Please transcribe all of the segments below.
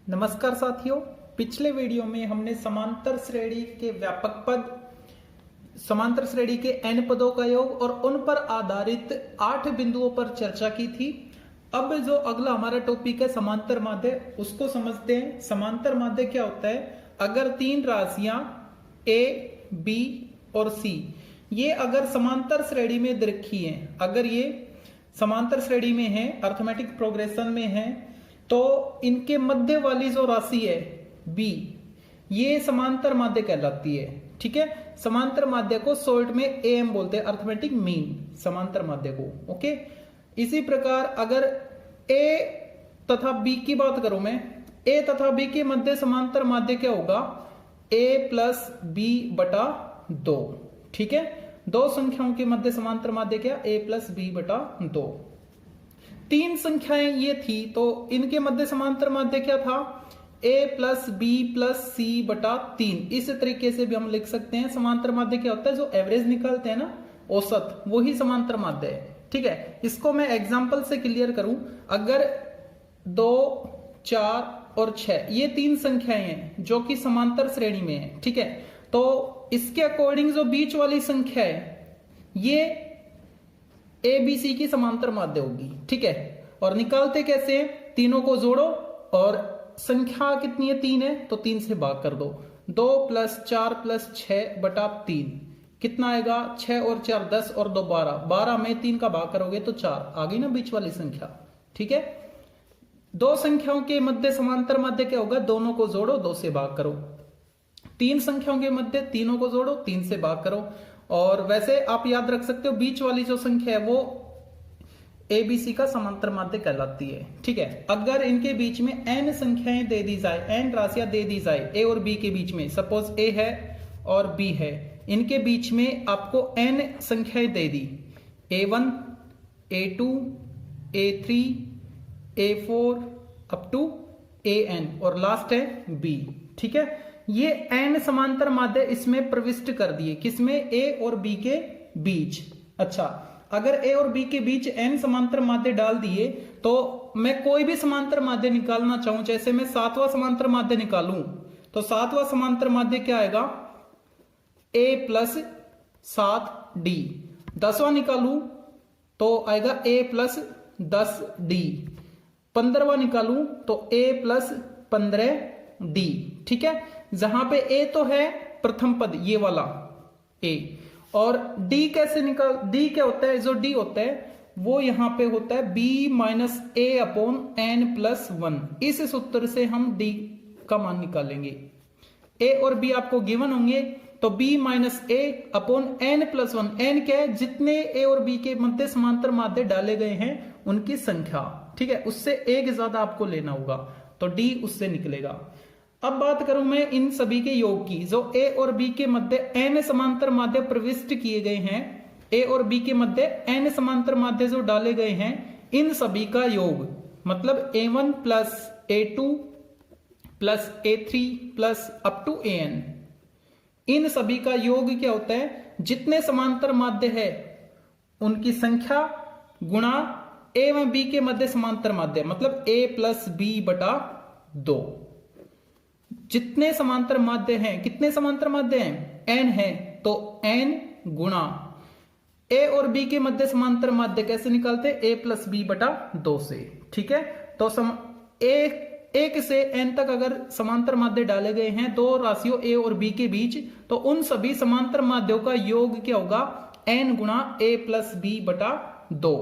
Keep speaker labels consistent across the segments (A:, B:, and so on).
A: नमस्कार साथियों, पिछले वीडियो में हमने समांतर श्रेणी के व्यापक पद, समांतर श्रेणी के n पदों का योग और उन पर आधारित 8 बिंदुओं पर चर्चा की थी। अब जो अगला हमारा टॉपिक है समांतर माध्य, उसको समझते हैं। समांतर माध्य क्या होता है? अगर तीन राशियां a, b और c ये अगर समांतर श्रेणी में रखी हैं, अगर ये समांतर श्रेणी में है, अर्थमेटिक प्रोग्रेशन में है, तो इनके मध्य वाली जो राशि है b, ये समांतर माध्य कहलाती है। ठीक है, समांतर माध्य को शॉर्ट में am बोलते हैं, अर्थमेटिक मीन समांतर माध्य को। ओके, इसी प्रकार अगर a तथा b की बात करूं मैं, a तथा b के मध्य समांतर माध्य क्या होगा? a प्लस b बटा 2। ठीक है, दो संख्याओं के मध्य समांतर माध्य क्या? a प्लस b बटा 2। तीन संख्याएं ये थी, तो इनके मध्य समांतर माध्य क्या था? a प्लस बी प्लस सी बटा 3। इस तरीके से भी हम लिख सकते हैं। समांतर माध्य क्या होता है? जो एवरेज निकालते हैं ना, औसत, वही समांतर माध्य है। ठीक है, इसको मैं एग्जांपल से क्लियर करूं। अगर 2, 4 और 6 ये तीन संख्याएं हैं जो कि समांतर श्रेणी में है। ठीक है, तो इसके अकॉर्डिंग जो बीच वाली संख्या है ये ए बी सी की समांतर माध्य होगी। ठीक है, और निकालते कैसे? तीनों को जोड़ो और संख्या कितनी है? 3 है, तो 3 से भाग कर दो। 2 प्लस 4 प्लस 6 बटा 3 कितना आएगा? 6 और 4 10 और 2 12। 12 में 3 का भाग करोगे तो 4 आ गई ना बीच वाली संख्या। ठीक है, दो संख्याओं के मध्य समांतर माध्य क्या होगा? दोनों को जोड़ो, 2 से भाग करो। तीन संख्याओं के मध्य तीनों को जोड़ो, 3 से भाग करो। और वैसे आप याद रख सकते हो, बीच वाली जो संख्या है वो एबीसी का समांतर माध्य कहलाती है। ठीक है, अगर इनके बीच में n संख्याएं दे दी जाए, n राशियां दे दी जाए a और b के बीच में, सपोज a है और b है, इनके बीच में आपको n संख्याएं दे दी, a1, a2, a3, a4 up to an और लास्ट है b। ठीक है, ये n समांतर माध्य इसमें प्रविष्ट कर दिए, किसमें? a और b के बीच। अच्छा, अगर a और b के बीच n समांतर माध्य डाल दिए, तो मैं कोई भी समांतर माध्य निकालना चाहूं, जैसे मैं 7वां समांतर माध्य निकालूं, तो 7वां समांतर माध्य क्या आएगा? a plus 7d। 10वां निकालूं तो आएगा a प्लस 10d। 15वां निकालूं तो a प्लस 15d। ठीक है, जहां पे a तो है प्रथम पद, ये वाला a, और d कैसे निकाल? d क्या होता है? जो d होता है वो यहां पे होता है b minus a upon n plus 1। इस सूत्र से हम d का मान निकालेंगे। a और b आपको गिवन होंगे, तो b minus a upon n plus 1। n क्या है? जितने a और b के मध्य समांतर माध्य डाले गए हैं उनकी संख्या। ठीक है, उससे एक ज्यादा आपको लेना होगा, तो d उससे निकलेगा। अब बात करूं मैं इन सभी के योग की, जो a और b के मध्य n समांतर माध्य प्रविष्ट किए गए हैं, a और b के मध्य n समांतर माध्य जो डाले गए हैं, इन सभी का योग, मतलब a1 plus a2 plus a3 plus up to an, इन सभी का योग क्या होता है? जितने समांतर माध्य है उनकी संख्या गुणा a एवं b के मध्य समांतर माध्य, मतलब a प्लस b बटा 2। जितने समांतर माध्य हैं, कितने समांतर माध्य हैं? n है, तो n गुणा a और b के मध्य समांतर माध्य कैसे निकालते हैं? a प्लस b बटा 2 से। ठीक है, तो एक से n तक अगर समांतर माध्य डाले गए हैं दो राशियों a और b के बीच, तो उन सभी समांतर माध्यों का योग क्या होगा? n गुणा a प्लस b बटा 2।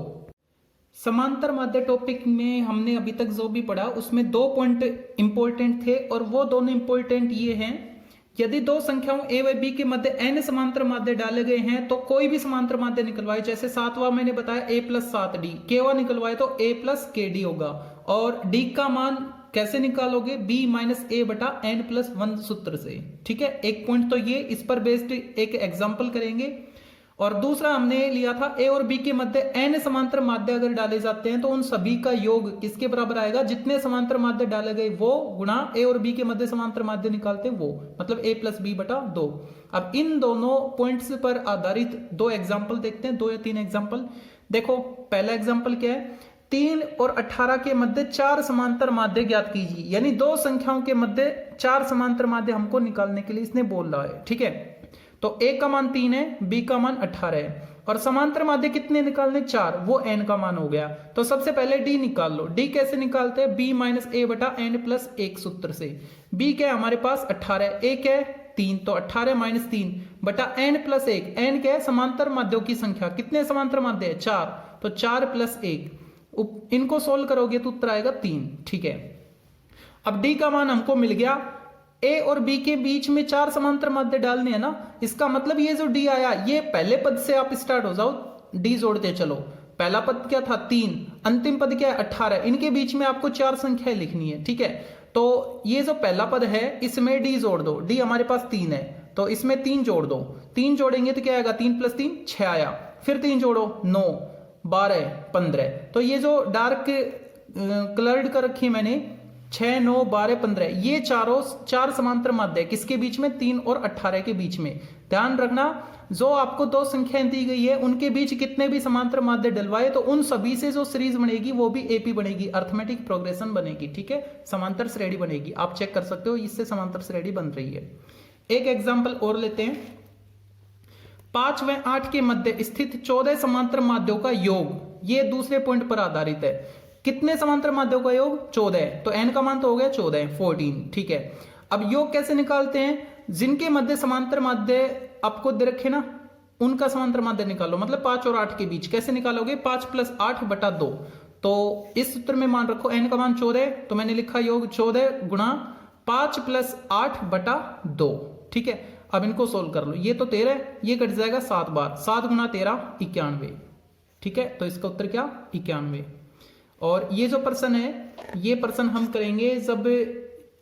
A: समांतर माध्य टॉपिक में हमने अभी तक जो भी पढ़ा उसमें 2 पॉइंट इंपॉर्टेंट थे, और वो दोनों इंपॉर्टेंट ये हैं, यदि दो संख्याओं a व b के मध्य n समांतर माध्य डाले गए हैं तो कोई भी समांतर माध्य निकलवाए, जैसे 7वां मैंने बताया a प्लस 7d, kवां निकलवाए तो a प्लस kd होगा। और d का मान कैसे निकालोगे? b माइनस a बटा n प्लस 1 सूत्र से। ठीक है, एक पॉइंट तो ये, इस पर बेस्ड एक एग्जाम्पल करेंगे। और दूसरा हमने लिया था a और b के मध्य n समांतर माध्य अगर डाले जाते हैं तो उन सभी का योग किसके बराबर आएगा? जितने समांतर माध्य डाले गए वो गुणा a और b के मध्य समांतर माध्य निकालते हैं वो, मतलब a प्लस b बटा 2। अब इन दोनों पॉइंट्स पर आधारित 2 एग्जाम्पल देखते हैं, 2 या 3 एग्जाम्पल। देखो, पहला एग्जाम्पल क्या है? 3 और 18 के मध्य 4 समांतर माध्य ज्ञात कीजिए, यानी दो संख्याओं के मध्य 4 समांतर माध्य हमको निकालने के लिए इसने बोल रहा है। ठीक है, तो a का मान 3 है, b का मान 18 है और समांतर माध्य कितने निकालने 4, वो n का मान हो गया। तो सबसे पहले d निकाल लो। d कैसे निकालते हैं, b माइनस a बटा n प्लस 1 सूत्र से। b क्या है हमारे पास 18, a क्या है 3, तो 18 माइनस 3 बटा n प्लस 1। n क्या है समांतर माध्यों की संख्या, कितने समांतर माध्य है 4, तो 4 प्लस 1, इनको सोल्व करोगे तो उत्तर आएगा 3। ठीक है, अब d का मान हमको मिल गया। a और b के बीच में 4 समांतर माध्य डालने हैं ना, इसका मतलब ये जो d आया, ये पहले पद से आप स्टार्ट हो जाओ, d जोड़ते चलो। पहला पद क्या था 3, अंतिम पद क्या है 18, इनके बीच में आपको 4 संख्याएं लिखनी है। ठीक है, तो ये जो पहला पद है इसमें d जोड़ दो, d हमारे पास 3 है तो इसमें 3 जोड़ दो, 3 जोड़ेंगे तो क्या आएगा 3 प्लस 3 6 आया, फिर 3 जोड़ो 9 12 15। तो ये जो डार्क कलर्ड कर रखी है मैंने 6 9 12 15, ये चारों 4 समांतर माध्य है, किसके बीच में 3 और 18 के बीच में। ध्यान रखना जो आपको दो संख्याएं दी गई है उनके बीच कितने भी समांतर माध्य डलवाए तो उन सभी से जो सीरीज बनेगी वो भी एपी बनेगी, अर्थमेटिक प्रोग्रेशन बनेगी। ठीक है, समांतर श्रेणी बनेगी, आप चेक कर सकते हो इससे समांतर श्रेणी बन रही है। एक एग्जाम्पल और लेते हैं, 5 व 8 के मध्य स्थित 14 समांतर माध्यों का योग, ये दूसरे पॉइंट पर आधारित है। कितने समांतर माध्यों का योग 14, तो n का मान तो हो गया 14 14। ठीक है, अब योग कैसे निकालते हैं, जिनके मध्य समांतर माध्य आपको दे रखे ना उनका समांतर माध्य निकालो, मतलब 5 और 8 के बीच। कैसे निकालोगे, 5 प्लस 8 बटा 2। तो इस सूत्र में मान रखो n का मान 14, तो मैंने लिखा योग 14 गुणा 5 प्लस 8 बटा 2। ठीक है, अब इनको सोल्व कर लो, ये तो 13, ये कट जाएगा 7 बार, 7 गुणा 13 91। ठीक है, तो इसका उत्तर क्या 91। और ये जो पर्सन है ये पर्सन हम करेंगे जब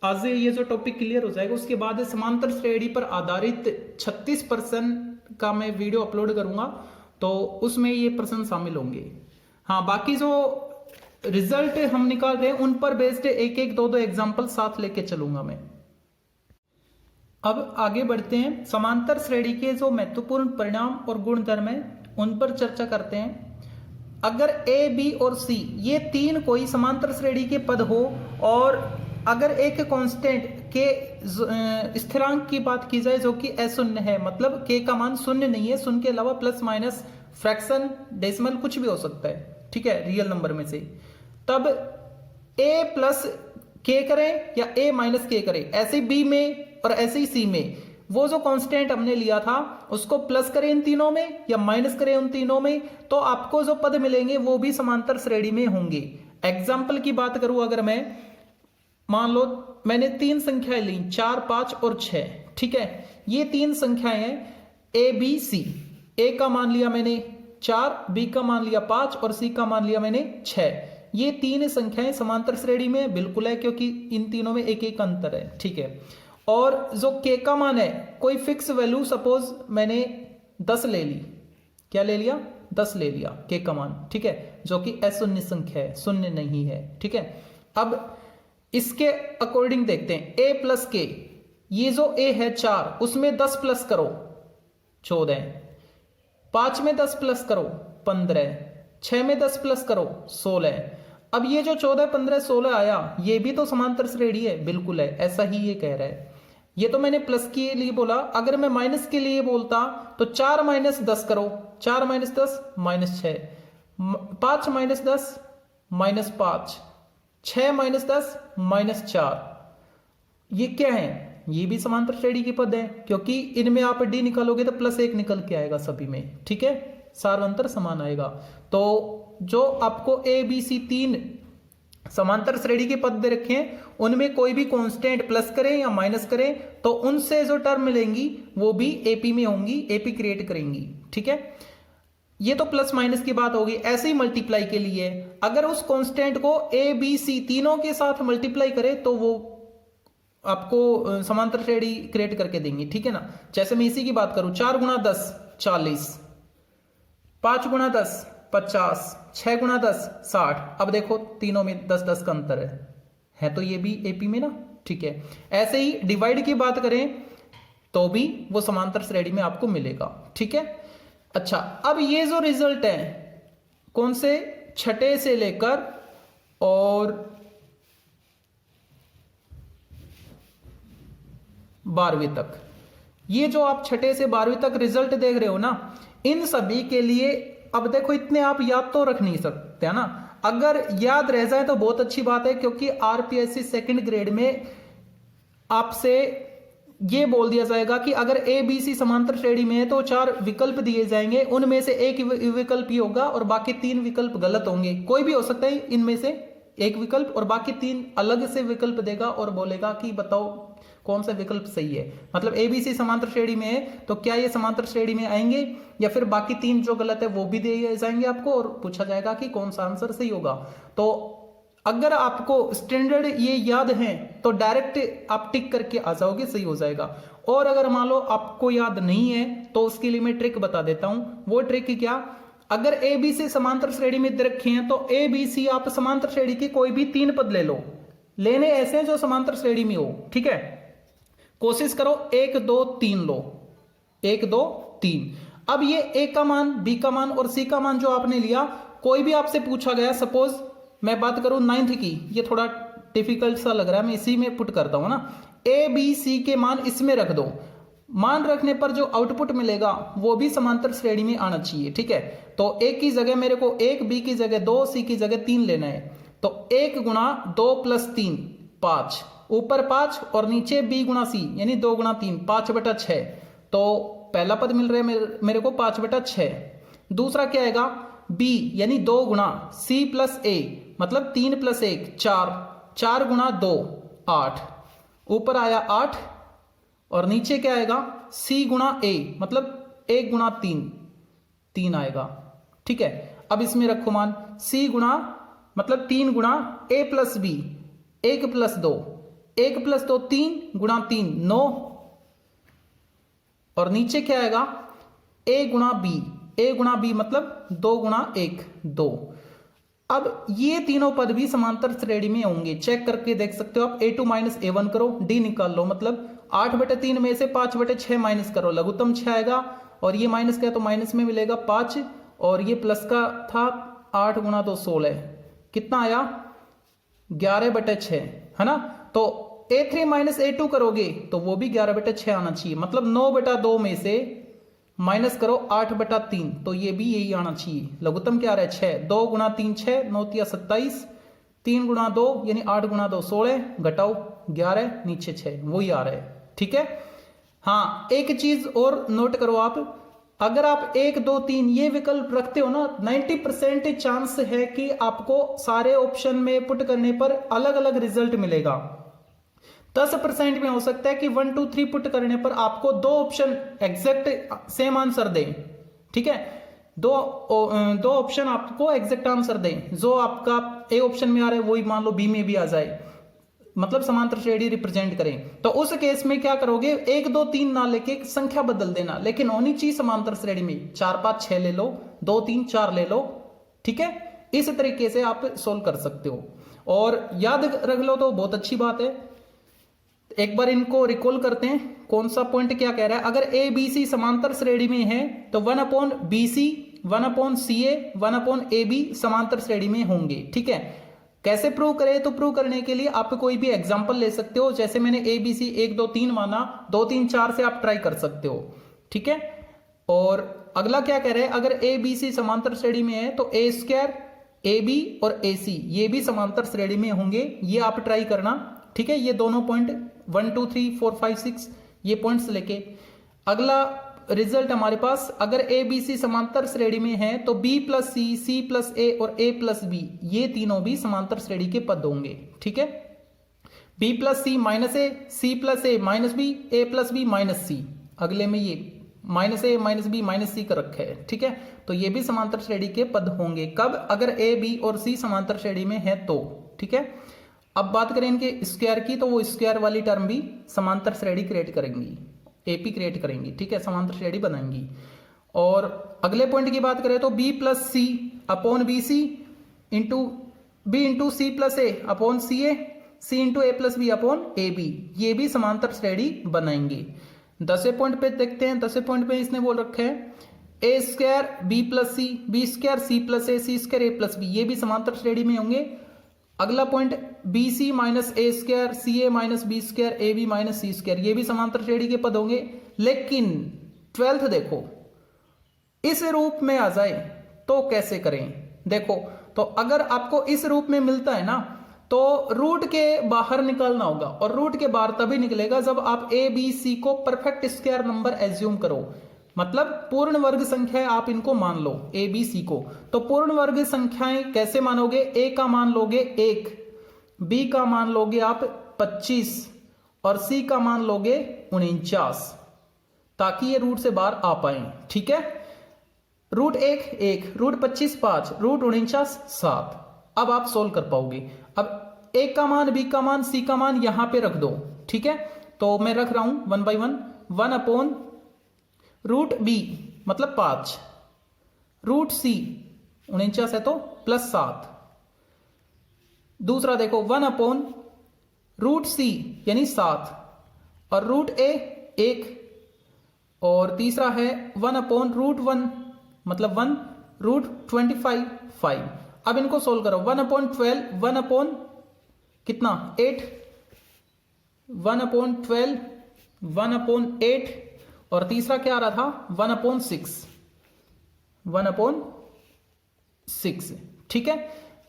A: आज ये जो टॉपिक क्लियर हो जाएगा उसके बाद समांतर श्रेणी पर आधारित 36% का मैं वीडियो अपलोड करूंगा, तो उसमें ये पर्सन शामिल होंगे। हाँ, बाकी जो रिजल्ट हम निकाल रहे हैं उन पर बेस्ड एक एक दो एग्जाम्पल साथ लेके चलूंगा मैं। अब आगे बढ़ते हैं, समांतर श्रेणी के जो महत्वपूर्ण परिणाम और गुणधर्म है उन पर चर्चा करते हैं। अगर ए बी और सी ये तीन कोई समांतर श्रेणी के पद हो और अगर एक कांस्टेंट के स्थिरांक की बात की जाए जो कि अशून्य है, मतलब के का मान शून्य नहीं है, शून्य के अलावा प्लस माइनस फ्रैक्शन डेसिमल कुछ भी हो सकता है। ठीक है, रियल नंबर में से, तब ए प्लस के करें या ए माइनस के करें, ऐसे बी में और ऐसे ही सी में वो जो कांस्टेंट हमने लिया था उसको प्लस करें इन तीनों में या माइनस करें उन तीनों में, तो आपको जो पद मिलेंगे वो भी समांतर श्रेणी में होंगे। एग्जाम्पल की बात करूं, अगर मैं मान लो मैंने 3 संख्याएं ली 4 5 और 6। ठीक है, ये 3 संख्याएं हैं ए बी सी। ए का मान लिया मैंने 4, बी का मान लिया 5 और सी का मान लिया मैंने 6। ये 3 संख्याएं समांतर श्रेणी में बिल्कुल है क्योंकि इन तीनों में एक एक अंतर है। ठीक है, और जो के का मान है कोई फिक्स वैल्यू, सपोज मैंने 10 ले ली, क्या ले लिया 10 ले लिया के का मान। ठीक है, जो कि अशून्य संख्या है, शून्य नहीं है। ठीक है, अब इसके अकॉर्डिंग देखते हैं, ए प्लस के, ये जो ए है 4 उसमें 10 प्लस करो 14, 5 में 10 प्लस करो 15, 6 में 10 प्लस करो 16। अब ये जो 14 15 16 आया ये भी तो समांतर श्रेणी है, बिल्कुल है, ऐसा ही ये कह रहा है। ये तो मैंने प्लस के लिए बोला, अगर मैं माइनस के लिए बोलता तो 4 माइनस 10 करो, 4 minus 10 minus 6, 5 minus 10 minus 5, 6 minus 10 minus 4। ये क्या है, ये भी समांतर श्रेणी के पद है क्योंकि इनमें आप डी निकालोगे तो +1 निकल के आएगा सभी में। ठीक है, सार्वंतर समान आएगा। तो जो आपको ए बी सी 3 समांतर श्रेणी के पद दे रखे हैं उनमें कोई भी कांस्टेंट प्लस करें या माइनस करें तो उनसे जो टर्म मिलेंगी वो भी एपी में होंगी, एपी क्रिएट करेंगी। ठीक है, ये तो प्लस माइनस की बात होगी। ऐसे ही मल्टीप्लाई के लिए अगर उस कांस्टेंट को ए बी सी तीनों के साथ मल्टीप्लाई करे तो वो आपको समांतर श्रेणी क्रिएट करके देंगी। ठीक है ना, जैसे मैं इसी की बात करूं, 4 गुणा 10 40, 5 गुणा 10 50, 6 गुणा 10 60। अब देखो तीनों में 10 10 का अंतर है तो ये भी एपी में ना। ठीक है, ऐसे ही डिवाइड की बात करें तो भी वो समांतर श्रेणी में आपको मिलेगा। ठीक है, अच्छा अब ये जो रिजल्ट है कौन से छठे से लेकर और 12वीं तक, ये जो आप छठे से 12वीं तक रिजल्ट देख रहे हो ना, इन सभी के लिए अब देखो इतने आप याद तो रख नहीं सकते है ना। अगर याद रह जाए तो बहुत अच्छी बात है, क्योंकि आरपीएससी सेकंड ग्रेड में आपसे ये बोल दिया जाएगा कि अगर ए बी सी समांतर श्रेणी में है तो 4 विकल्प दिए जाएंगे, उनमें से एक विकल्प ही होगा और बाकी 3 विकल्प गलत होंगे। कोई भी हो सकता है इनमें से एक विकल्प, और बाकी 3 अलग से विकल्प देगा और बोलेगा कि बताओ कौन सा विकल्प सही है। मतलब एबीसी समांतर श्रेणी में है तो क्या ये समांतर श्रेणी में आएंगे, या फिर बाकी 3 जो गलत है वो भी दिए जाएंगे आपको और पूछा जाएगा कि कौन सा आंसर सही होगा। तो अगर आपको स्टैंडर्ड ये याद है तो डायरेक्ट आप टिक करके आ जाओगे, सही हो जाएगा। और अगर मान लो आपको याद नहीं है तो उसके लिए मैं ट्रिक बता देता हूं। वो ट्रिक क्या, अगर ए बी सी समांतर श्रेणी में दे रखे हैं तो ए बी सी आप समांतर श्रेणी के कोई भी 3 पद ले लो, लेने ऐसे हैं जो समांतर श्रेणी में हो, ठीक है। कोशिश करो 1 2 3 लो, 1 2 3। अब ये ए का मान, बी का मान और सी का मान जो आपने लिया, कोई भी आपसे पूछा गया, सपोज मैं बात करूं 9th की, ये थोड़ा डिफिकल्ट सा लग रहा है, मैं इसी में पुट करता हूं ना। ए बी सी के मान इसमें रख दो, मान रखने पर जो आउटपुट मिलेगा वो भी समांतर श्रेणी में आना चाहिए, ठीक है। तो ए की जगह मेरे को 1, बी की जगह 2, सी की जगह 3 लेना है। तो 1 गुणा 2 + 3 5, ऊपर 5 और नीचे b गुणा सी, यानी 2 गुणा 3 5/6। तो पहला पद मिल रहा है मेरे को 5/6। दूसरा क्या आएगा, b यानी 2 गुणा c + a, मतलब 3 + 1 4, 4 गुणा 2 8, ऊपर आया 8 और नीचे क्या आएगा c गुणा a, मतलब 1 गुणा 3 3 आएगा, ठीक है। अब इसमें रखो मान c गुणा, मतलब 3 गुणा a + b 1 + 2, 1 + 2 3 गुणा 3 9, और नीचे क्या आएगा a गुणा b, a गुणा b मतलब 2 गुणा 1 2। अब ये तीनों पद भी समांतर श्रेणी में होंगे, चेक करके देख सकते हो आप। a2 - a1 करो, d निकाल लो, मतलब 8/3 में से 5/6 माइनस करो, लघुत्तम 6 आएगा। और ये माइनस का है तो माइनस में मिलेगा 5, और ये प्लस का था 8 गुणा 2 16, कितना आया 11/6, है ना। तो a3 - a2 करोगे तो वो भी 11/6 आना चाहिए, मतलब 9/2 में से माइनस करो 8/3, तो ये भी यही आना चाहिए। लघुत्तम क्या आ रहा है 6, 2 गुणा 3 6, 9 × 27, 3 गुणा 2 यानी 8 गुणा 2 16, घटाओ 11 नीचे 6, वही आ रहा है, ठीक है। हाँ, एक चीज और नोट करो आप, अगर आप 1 2 3 ये विकल्प रखते हो ना, 90% चांस है कि आपको सारे ऑप्शन में पुट करने पर अलग अलग रिजल्ट मिलेगा। 10% में हो सकता है कि 1 2 3 पुट करने पर आपको 2 ऑप्शन एग्जैक्ट सेम आंसर दें, ठीक है। दो ऑप्शन आपको एग्जैक्ट आंसर दें, जो आपका ए ऑप्शन में आ रहा है वही मान लो बी में भी आ जाए, मतलब समांतर श्रेणी रिप्रेजेंट करें। तो उस केस में क्या करोगे, 1 2 3 ना लेके संख्या बदल देना, लेकिन होनी चाहिए समांतर श्रेणी में। 4 5 6 ले लो, 2 3 4 ले लो, ठीक है। इस तरीके से आप सोल्व कर सकते हो, और याद रख लो तो बहुत अच्छी बात है। एक बार इनको रिकॉल करते हैं, कौन सा पॉइंट क्या कह रहा है। अगर ए बी सी समांतर श्रेणी में है तो 1/BC 1/CA 1/AB समांतर श्रेणी में होंगे, ठीक है। कैसे प्रूव करें, तो प्रूव करने के लिए आप कोई भी एग्जांपल ले सकते हो, जैसे मैंने ए बी सी 1 2 3 माना, 2 3 4 से आप ट्राई कर सकते हो, ठीक है। और अगला क्या कह रहे हैं, अगर ए बी सी समांतर श्रेणी में है तो A² AB और AC ये भी समांतर श्रेणी में होंगे, ये आप ट्राई करना, ठीक है। ये दोनों पॉइंट 1 2 3 4 5 6 ये पॉइंट्स लेके अगला रिजल्ट हमारे पास, अगर ए बी सी समांतर श्रेणी में है तो B + C C + A और A + B ये तीनों भी समांतर श्रेणी के पद होंगे, ठीक है। B + C - A, C + A - B, A + B - C, अगले में ये -A - B - C कर रखा है, ठीक है। तो ये भी समांतर श्रेणी के पद होंगे, कब, अगर A B और C समांतर श्रेणी में है तो, ठीक है। अब बात करें इनके स्क्वायर की, तो वो स्क्वायर वाली टर्म भी समांतर श्रेणी क्रिएट करेंगी, एपी क्रिएट करेंगी, ठीक है, समांतर श्रेणी बनाएंगी। और अगले पॉइंट की बात करें तो B + C / BC B × C + A / CA, C × A + B / AB ये भी समांतर श्रेणी बनाएंगे। 10वें पॉइंट पे देखते हैं। 10वें पॉइंट पे इसने बोल रखा है A square B plus C, B square C plus A, C square A plus B, ये भी समांतर श्रेणी में होंगे। अगला point B C minus A square, C A minus B square, A B minus C square, ये भी समांतर श्रेणी के पद होंगे। लेकिन 12th देखो इस रूप में आ जाए तो कैसे करें। देखो तो अगर आपको इस रूप में मिलता है ना तो रूट के बाहर निकालना होगा, और रूट के बाहर तभी निकलेगा जब आप ए बी सी को परफेक्ट स्क्वायर नंबर एज्यूम करो, मतलब पूर्ण वर्ग संख्या आप इनको मान लो ए बी सी को। तो पूर्ण वर्ग संख्याएं कैसे मानोगे, ए का मान लोगे 1, बी का मान लोगे आप 25 और सी का मान लोगे 49, ताकि ये रूट से बाहर आ पाए। ठीक है, रूट 1 रूट 25 5, रूट 49 7। अब आप सोल्व कर पाओगे। अब ए का मान, बी का मान, सी का मान यहां पे रख दो। ठीक है, तो मैं रख रहा हूं 1 बाई 1, 1 अपॉन रूट बी मतलब 5, रूट सी 49 है तो प्लस 7। दूसरा देखो 1 अपॉन रूट सी यानी 7 और रूट ए 1, और तीसरा है 1 अपॉन रूट 1 मतलब 1 रूट 25 5। अब इनको सोल्व करो, 1 अपॉन 12, 1 अपॉन कितना 8, 1 अपॉन 12, 1 अपॉन 8 और तीसरा क्या आ रहा था 1 अपॉन 6, 1 अपॉन 6। ठीक है,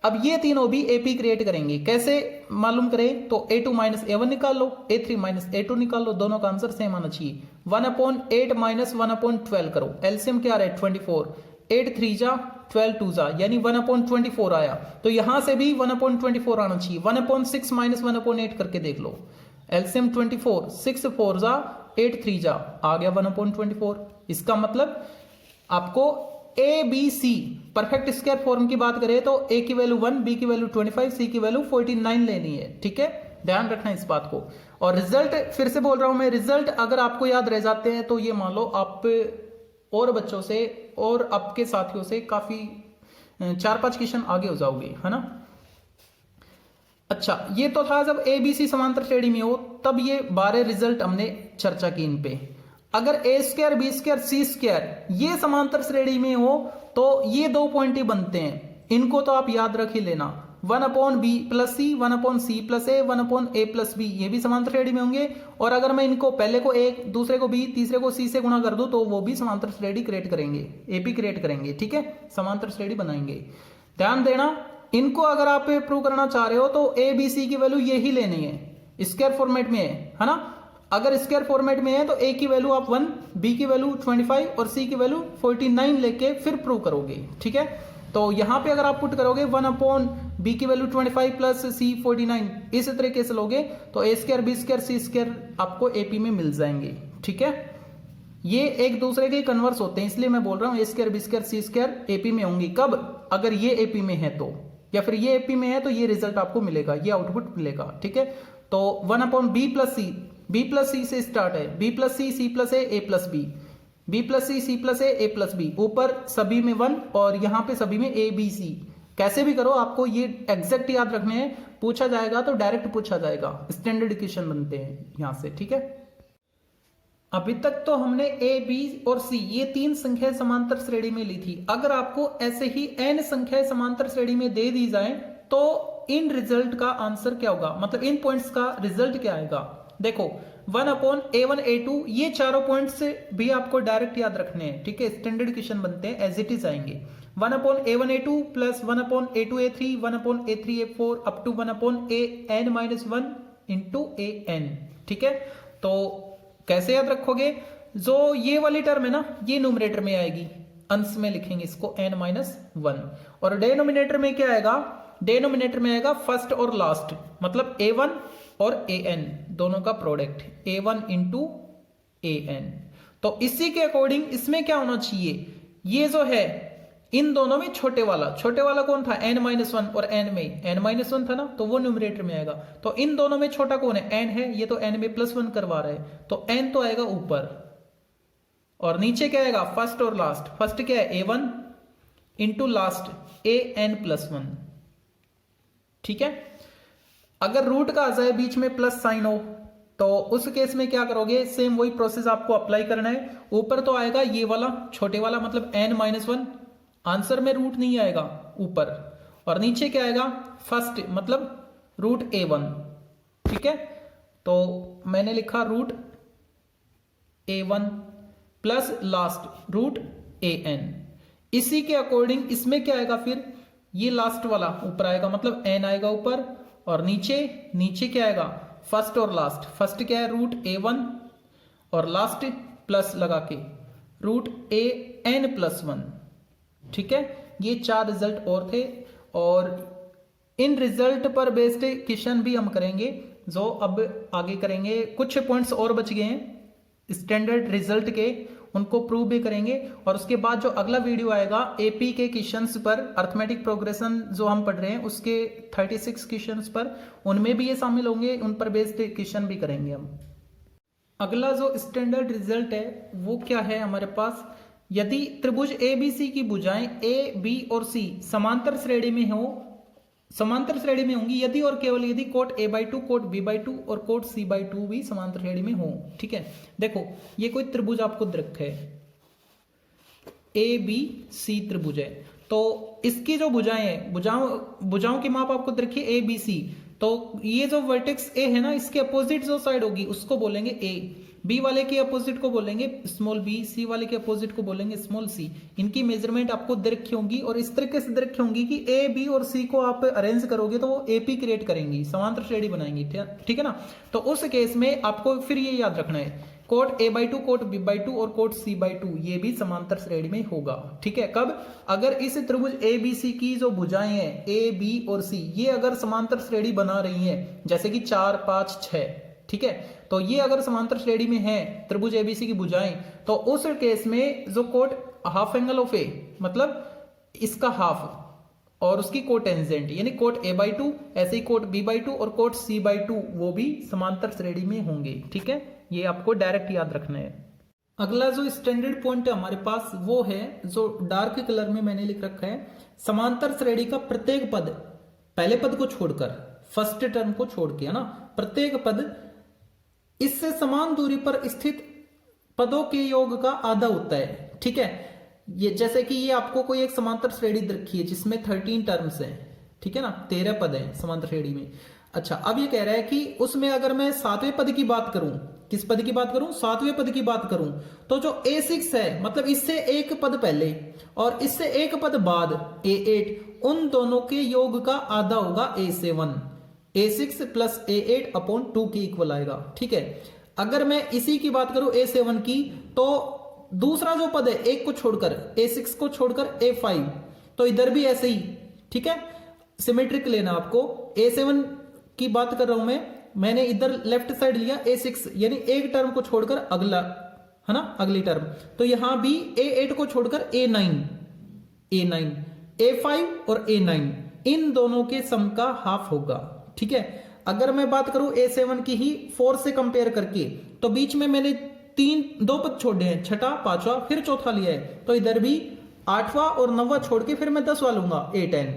A: अब ये तीनों भी एपी क्रिएट करेंगे। कैसे मालूम करें, तो a2 माइनस a1 निकाल लो, a3 माइनस a2 निकाल लो, दोनों का आंसर सेम आना चाहिए। 1 अपॉन 8 माइनस 1 अपॉन 12 करो, एलसीएम क्या आ रहा है 24, 8 3 जा 12 2 जा यानी 1 अपॉन 24 आया। तो यहां से भी 1 अपॉन 24 आना चाहिए। 1 अपॉन 6 माइनस 1 अपॉन 8 करके देख लो, एलसीएम 24, 6 4 जा 8 3 जा आ गया 1 अपॉन 24। इसका मतलब आपको A B C perfect square form की बात करें तो ए की वैल्यू 1, बी की वैल्यू 25, सी की वैल्यू 49 लेनी है। ठीक है, ध्यान रखना इस बात को। और रिजल्ट फिर से बोल रहा हूं मैं, रिजल्ट अगर आपको याद रह जाते हैं तो ये मान लो आप और बच्चों से और आपके साथियों से काफी 4-5 क्वेश्चन आगे हो जाओगे, है ना। अच्छा, ये तो था जब ए बी सी समांतर श्रेणी में हो, तब ये 12 रिजल्ट हमने चर्चा की इन पे। अगर ए स्क्वायर बी स्क्वायर सी स्क्वायर ये समांतर श्रेणी में हो तो ये 2 पॉइंट ही बनते हैं, इनको तो आप याद रख ही लेना। 1 अपॉन बी प्लस सी, 1 अपॉन सी प्लस ए, 1 अपॉन ए प्लस बी, ये भी समांतर श्रेणी में होंगे। और अगर मैं इनको पहले को ए, दूसरे को बी, तीसरे को सी से गुणा कर दूं तो वो भी समांतर श्रेणी क्रिएट करेंगे, एपी क्रिएट करेंगे। ठीक है, समांतर श्रेणी बनाएंगे। ध्यान देना, इनको अगर आप प्रूव करना चाह रहे हो तो ए बी सी की वैल्यू यही लेनी है, स्क्वायर फॉर्मेट में है ना। अगर स्क्वायर फॉर्मेट में है तो ए की वैल्यू आप 1, बी की वैल्यू 25 और सी की वैल्यू 49 लेके फिर प्रूव करोगे। ठीक है, तो यहां पे अगर आप पुट करोगे 1 अपॉन बी की वैल्यू 25 प्लस सी 49, इस तरीके से लोगे तो ए स्क्वायर बी स्क्वायर सी स्क्वायर आपको एपी में मिल जाएंगे। ठीक है, ये एक दूसरे के कन्वर्स होते हैं, इसलिए मैं बोल रहा हूं ए स्क्वायर बी स्क्वायर सी स्क्वायर एपी में होंगी। कब, अगर ये एपी में है तो, या फिर ये एपी में है तो ये रिजल्ट आपको मिलेगा, ये आउटपुट मिलेगा। ठीक है, तो 1 upon B plus C, B plus C से स्टार्ट है, B plus C plus A plus B, B plus C plus A plus B, ऊपर सभी में 1 और यहां पे सभी में ए बी सी। कैसे भी करो, आपको ये एग्जैक्ट याद रखने हैं, पूछा जाएगा तो डायरेक्ट पूछा जाएगा, स्टैंडर्ड इक्वेशन बनते हैं यहां से। ठीक है, अभी तक तो हमने ए बी और सी ये 3 संख्याएं समांतर श्रेणी में ली थी। अगर आपको ऐसे ही n संख्याएं समांतर श्रेणी में दे दी जाए तो इन रिजल्ट का आंसर क्या होगा, मतलब इन पॉइंट्स का रिजल्ट क्या आएगा। देखो 1 अपॉन a1 a2 ये चारों पॉइंट्स भी आपको डायरेक्ट याद रखने हैं। ठीक है, स्टैंडर्ड इक्वेशन बनते हैं, एज इट इज आएंगे। 1 upon a1 a2 plus 1 upon a2 a3, 1 upon a3 a4 up to 1 upon an minus 1 into an। ठीक है, तो कैसे याद रखोगे, जो ये वाली टर्म है ना ये न्यूमरेटर में आएगी, अंश में लिखेंगे इसको n माइनस 1, और डेनोमिनेटर में क्या आएगा, डेनोमिनेटर में आएगा फर्स्ट और लास्ट, मतलब a1 और an दोनों का प्रोडक्ट, a1 इंटू an। तो इसी के अकॉर्डिंग इसमें क्या होना चाहिए, ये जो है इन दोनों में छोटे वाला कौन था, n-1, और n में n-1 था ना, तो वो न्यूमरेटर में आएगा। तो इन दोनों में छोटा कौन है, n है, ये तो n में +1 करवा रहा है, तो n तो आएगा ऊपर, और नीचे क्या आएगा, फर्स्ट और लास्ट। फर्स्ट क्या है a1 इंटू लास्ट an+1। ठीक है, अगर रूट का आ जाए बीच में प्लस साइन हो तो उस केस में क्या करोगे, सेम वही प्रोसेस आपको अप्लाई करना है। ऊपर तो आएगा ये वाला छोटे वाला मतलब n-1, आंसर में रूट नहीं आएगा ऊपर, और नीचे क्या आएगा फर्स्ट मतलब रूट a1, ठीक है। तो मैंने लिखा root a1 plus last root an। इसी के अकॉर्डिंग इसमें क्या आएगा फिर, ये लास्ट वाला ऊपर आएगा मतलब n आएगा ऊपर, और नीचे क्या आएगा फर्स्ट और लास्ट। फर्स्ट क्या है रूट a1 और लास्ट प्लस लगा के रूट an+1, ठीक है। ये 4 रिजल्ट और थे, और इन रिजल्ट पर बेस्ड क्वेश्चन भी हम करेंगे, जो अब आगे करेंगे। कुछ पॉइंट्स और बच गए हैं स्टैंडर्ड रिजल्ट के, उनको प्रूव भी करेंगे। और उसके बाद जो अगला वीडियो आएगा एपी के क्वेश्चंस पर, अर्थमेटिक प्रोग्रेशन जो हम पढ़ रहे हैं उसके 36 क्वेश्चंस पर, उनमें भी ये शामिल होंगे, उन पर बेस्ड क्वेश्चन भी करेंगे हम। अगला जो स्टैंडर्ड रिजल्ट है वो क्या है हमारे पास, यदि त्रिभुज ए बी सी की भुजाएं ए बी और सी समांतर श्रेणी में होंगी, यदि और केवल यदि कोट a/2, कोट b/2 और कोट c/2 भी समांतर श्रेणी में हो, ठीक है। देखो ये कोई त्रिभुज आपको दृक है, ABC त्रिभुज है, तो इसकी जो भुजाएं हैं, भुजाओं की माप आपको दृक है ABC, तो ये जो वर्टेक्स A है ना, इसके अपोजिट जो साइड होगी उसको बोलेंगे A, B वाले के अपोजिट को बोलेंगे स्मॉल b, C वाले के अपोजिट को बोलेंगे स्मॉल c। इनकी मेजरमेंट आपको दृक्य होंगी, और इस तरीके से दृक्य होंगी कि A, B और C को आप अरेंज करोगे तो वो AP क्रिएट करेंगी, समांतर श्रेणी बनाएंगी, ठीक है ना। तो उस केस में आपको फिर ये याद रखना है, कोट a/2, कोट b/2 और कोट c/2 ये भी समांतर श्रेणी में होगा, ठीक है। कब, अगर इस त्रिभुज ABC की जो भुजाएं हैं A, B और C, ये अगर समांतर श्रेणी बना रही हैं, जैसे कि 4, 5, 6, ठीक है, तो ये अगर समांतर श्रेणी में है त्रिभुज ABC की भुजाएं, तो उस केस में जो cot half angle of A मतलब इसका हाफ और उसकी कोटेंजेंट यानी कोट a/2, ऐसे ही कोट b/2 और कोट c/2 वो भी समांतर श्रेणी में होंगे, ठीक है। ये आपको डायरेक्ट याद रखना है। अगला जो स्टैंडर्ड पॉइंट है हमारे पास वो है जो डार्क कलर में मैंने लिख रखा है, समांतर श्रेणी का प्रत्येक पद, पहले पद को छोड़कर, फर्स्ट टर्म को छोड़ के, है ना, प्रत्येक पद इससे समान दूरी पर स्थित पदों के योग का आधा होता है, ठीक है। ये जैसे कि ये आपको कोई एक समांतर श्रेणी रखी है जिसमें 13 टर्म्स हैं, ठीक है ना, 13 पद हैं समांतर श्रेणी में। अच्छा, अब ये कह रहा है कि उसमें अगर मैं 7वें पद की बात करूं, किस पद की बात करूं, 7वें पद की बात करूं, तो जो A6 है मतलब इससे एक पद पहले और इससे एक पद बाद A8, उन दोनों के योग का आधा होगा A7, A6 plus A8 upon 2 के इक्वल आएगा, ठीक है। अगर मैं इसी की बात करूं A7 की, तो दूसरा जो पद है एक को छोड़कर, A6 को छोड़कर A5, तो इधर भी ऐसे ही, ठीक है, सिमेट्रिक लेना आपको। A7 की बात कर रहा हूं मैंने इधर लेफ्ट साइड लिया A6, यानी एक टर्म को छोड़कर अगला, है ना, अगली टर्म, तो यहां भी A8 को छोड़कर A9, A5 और A9, इन दोनों के सम का हाफ होगा, ठीक है। अगर मैं बात करूं A7 की ही 4 से कंपेयर करके, तो बीच में मैंने 2 पद छोड़े हैं, छठा, पांचवा, फिर चौथा लिया है, तो इधर भी 8वां और 9वां छोड़ के फिर मैं 10वां लूंगा A10।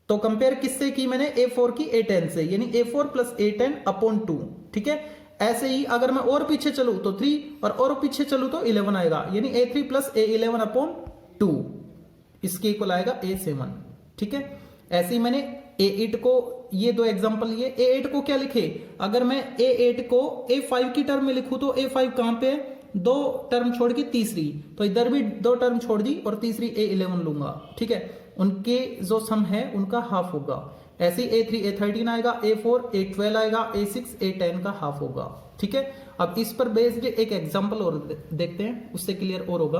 A: तो कंपेयर किससे की मैंने, A4 की A10 से, यानी A4 प्लस A10 अपॉन 2, ठीक है। ऐसे ही अगर मैं और पीछे चलूं तो 3 और पीछे चलूं तो 11 आएगा, यानी A3 प्लस A11 अपॉन 2, इसके इक्वल आएगा A7, ठीक है। ऐसे ही मैंने A8 को, ये 2 एग्जांपल लिए, A8 को क्या लिखे, अगर मैं A8 को A5 की टर्म में लिखूं तो A5 कहां पे, 2 टर्म छोड़ के तीसरी, तो इधर भी 2 टर्म छोड़ दी और तीसरी A11 लूंगा, ठीक है। उनके जो सम है उनका हाफ होगा। ऐसे ही A3 A13 आएगा, A4 A12 आएगा, A6 A10 का हाफ होगा, ठीक है। अब इस पर बेस्ड एक एग्जांपल और देखते हैं, उससे क्लियर और होगा।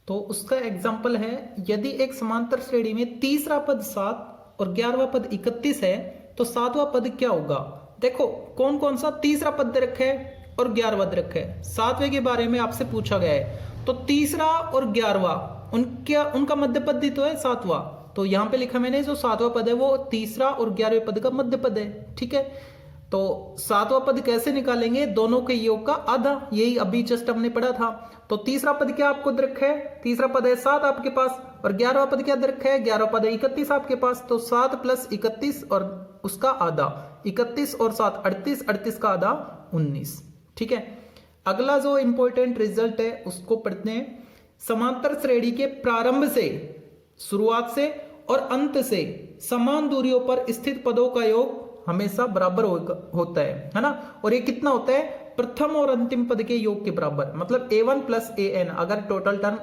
A: तो उसका एग्जांपल है, यदि एक समांतर श्रेणी में तीसरा पद 7 और 11वां पद 31 है, तो 7वां पद क्या होगा। देखो कौन कौन सा तीसरा पद रखा है और 11वां रखा है, 7वें के बारे में आपसे पूछा गया है, तो तीसरा और 11वां उनका मध्य पद ही तो है 7वां, तो यहां पे लिखा मैंने जो 7वां पद है वो तीसरा और 11वें पद का मध्य पद है, ठीक है। तो 7वां पद कैसे निकालेंगे, दोनों के योग का आधा, यही अभी जस्ट हमने पढ़ा था। तो तीसरा पद क्या आपको दृक है, तीसरा पद है 7 आपके पास, और 11वां पद क्या दृक है, 11वां पद है 31 आपके पास, तो 7 प्लस 31 और उसका आधा, 31 और 7 38, 38 का आधा 19। ठीक है, अगला जो इंपॉर्टेंट रिजल्ट है उसको पढ़ते हैं। समांतर श्रेणी के प्रारंभ से, शुरुआत से और अंत से समान दूरियों पर स्थित पदों का योग हमेशा बराबर होता है ना। और ये कितना होता है? प्रथम और अंतिम पद के योग के बराबर। मतलब a1 प्लस an, अगर टोटल टर्म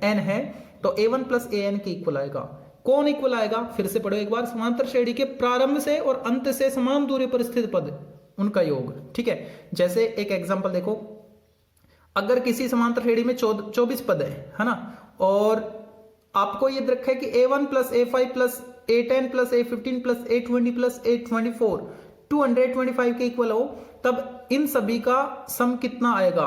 A: n है तो a1 प्लस an के इक्वल आएगा। कौन इक्वल आएगा? फिर से पढ़ो एक बार। समांतर श्रेणी के प्रारंभ से और अंत से समान दूरी पर स्थित पद, उनका योग। ठीक है, जैसे एक एग्जांपल देखो, अगर किसी समांतर श्रेणी में 24 पद है ना, और आपको ये रखा है कि a1 plus a5 plus a10 plus a15 plus a20 plus a24 225 के इक्वल हो, तब इन सभी का सम कितना आएगा,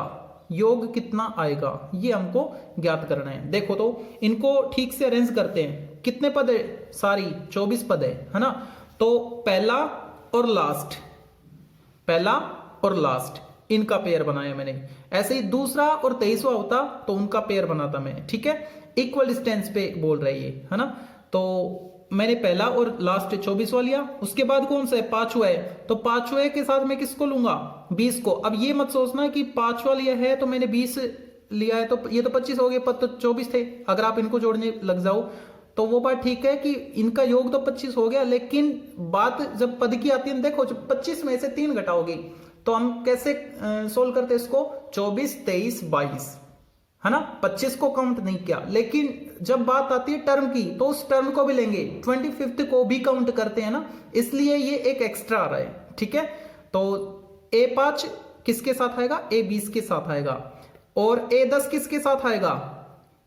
A: योग कितना आएगा, ये हमको ज्ञात करना है। देखो तो इनको ठीक से अरेंज करते हैं। कितने पद है? सारी 24 पद है ना। तो पहला और लास्ट, पहला और लास्ट इनका पेयर बनाया मैंने। ऐसे ही दूसरा और 23वां होता तो उनका पेयर बनाता मैं। ठीक है, इक्वल डिस्टेंस पे बोल रही है ना। तो मैंने पहला और लास्ट 24वां लिया। उसके बाद कौन सा है? 5वां है। तो 5वें के साथ मैं किसको लूंगा? 20 को। अब ये मत सोचना कि 5वां लिया है तो मैंने 20 लिया है, तो ये तो 25 हो गए, पद तो 24 थे। अगर आप इनको जोड़ने लग जाओ तो वो बात ठीक है कि इनका योग तो 25 हो गया, लेकिन बात जब पद की आती है, देखो 25 में से 3 घटाओगे तो हम कैसे सोल्व करते हैं इसको? 24, 23, 22 है ना। 25 को काउंट नहीं किया, लेकिन जब बात आती है टर्म की तो उस टर्म को भी लेंगे, 25th को भी काउंट करते हैं ना, इसलिए ये एक एक्स्ट्रा आ रहा है। ठीक है, तो A5 किसके साथ आएगा? A20 के साथ आएगा। और A10 किसके साथ आएगा?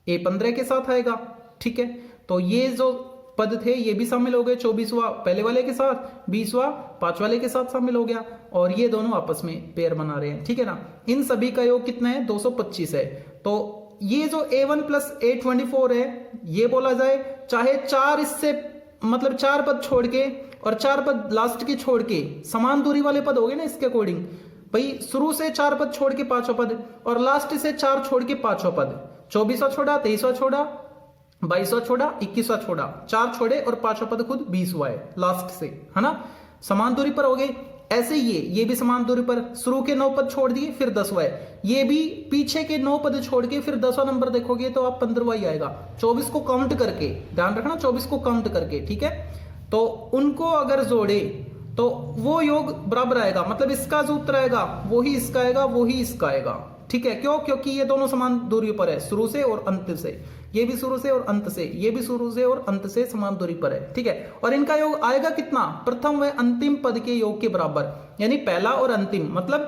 A: A15 के साथ आएगा। ठीक है, तो ये जो पद थे ये भी शामिल हो गए। 24वां पहले वाले के साथ, 20वां 5 वाले के साथ शामिल हो गया, और ये दोनों आपस में पेयर बना रहे हैं। ठीक है ना। इन सभी का योग कितना है? 225 है। तो ये जो a1 प्लस a24 है, ये बोला जाए चाहे 4 इससे मतलब 4 पद छोड़ के और 4 पद लास्ट के छोड़ के समान दूरी वाले पद हो गए ना इसके अकॉर्डिंग। भाई शुरू से 4 पद छोड़ के 5वां पद, और लास्ट से 4 छोड़ के 5वां पद। 24वां छोड़ा, 23वां छोड़ा, 22वां छोड़ा, 21वां छोड़ा, 4 छोड़े और 5वां पद खुद 20वां है लास्ट से, है ना। समान दूरी पर हो गए। ऐसे ये भी समान दूरी पर, शुरू के 9 पद छोड़ दिए फिर 10वां है, ये भी पीछे के 9 पद छोड़ के फिर 10वां नंबर देखोगे तो आप 15वां ही आएगा। 24 को काउंट करके, ध्यान रखना 24 को काउंट करके। ठीक है, तो उनको अगर जोड़े तो वो योग बराबर आएगा। मतलब इसका जो उत्तर आएगा वही इसका आएगा, वही इसका आएगा। ठीक है, क्यों? क्योंकि ये दोनों समान दूरी पर है, शुरू से और अंत से। ये भी शुरू से और अंत से, ये भी शुरू से और अंत से समान दूरी पर है। ठीक है, और इनका योग आएगा कितना? प्रथम व अंतिम पद के योग के बराबर, यानी पहला और अंतिम। मतलब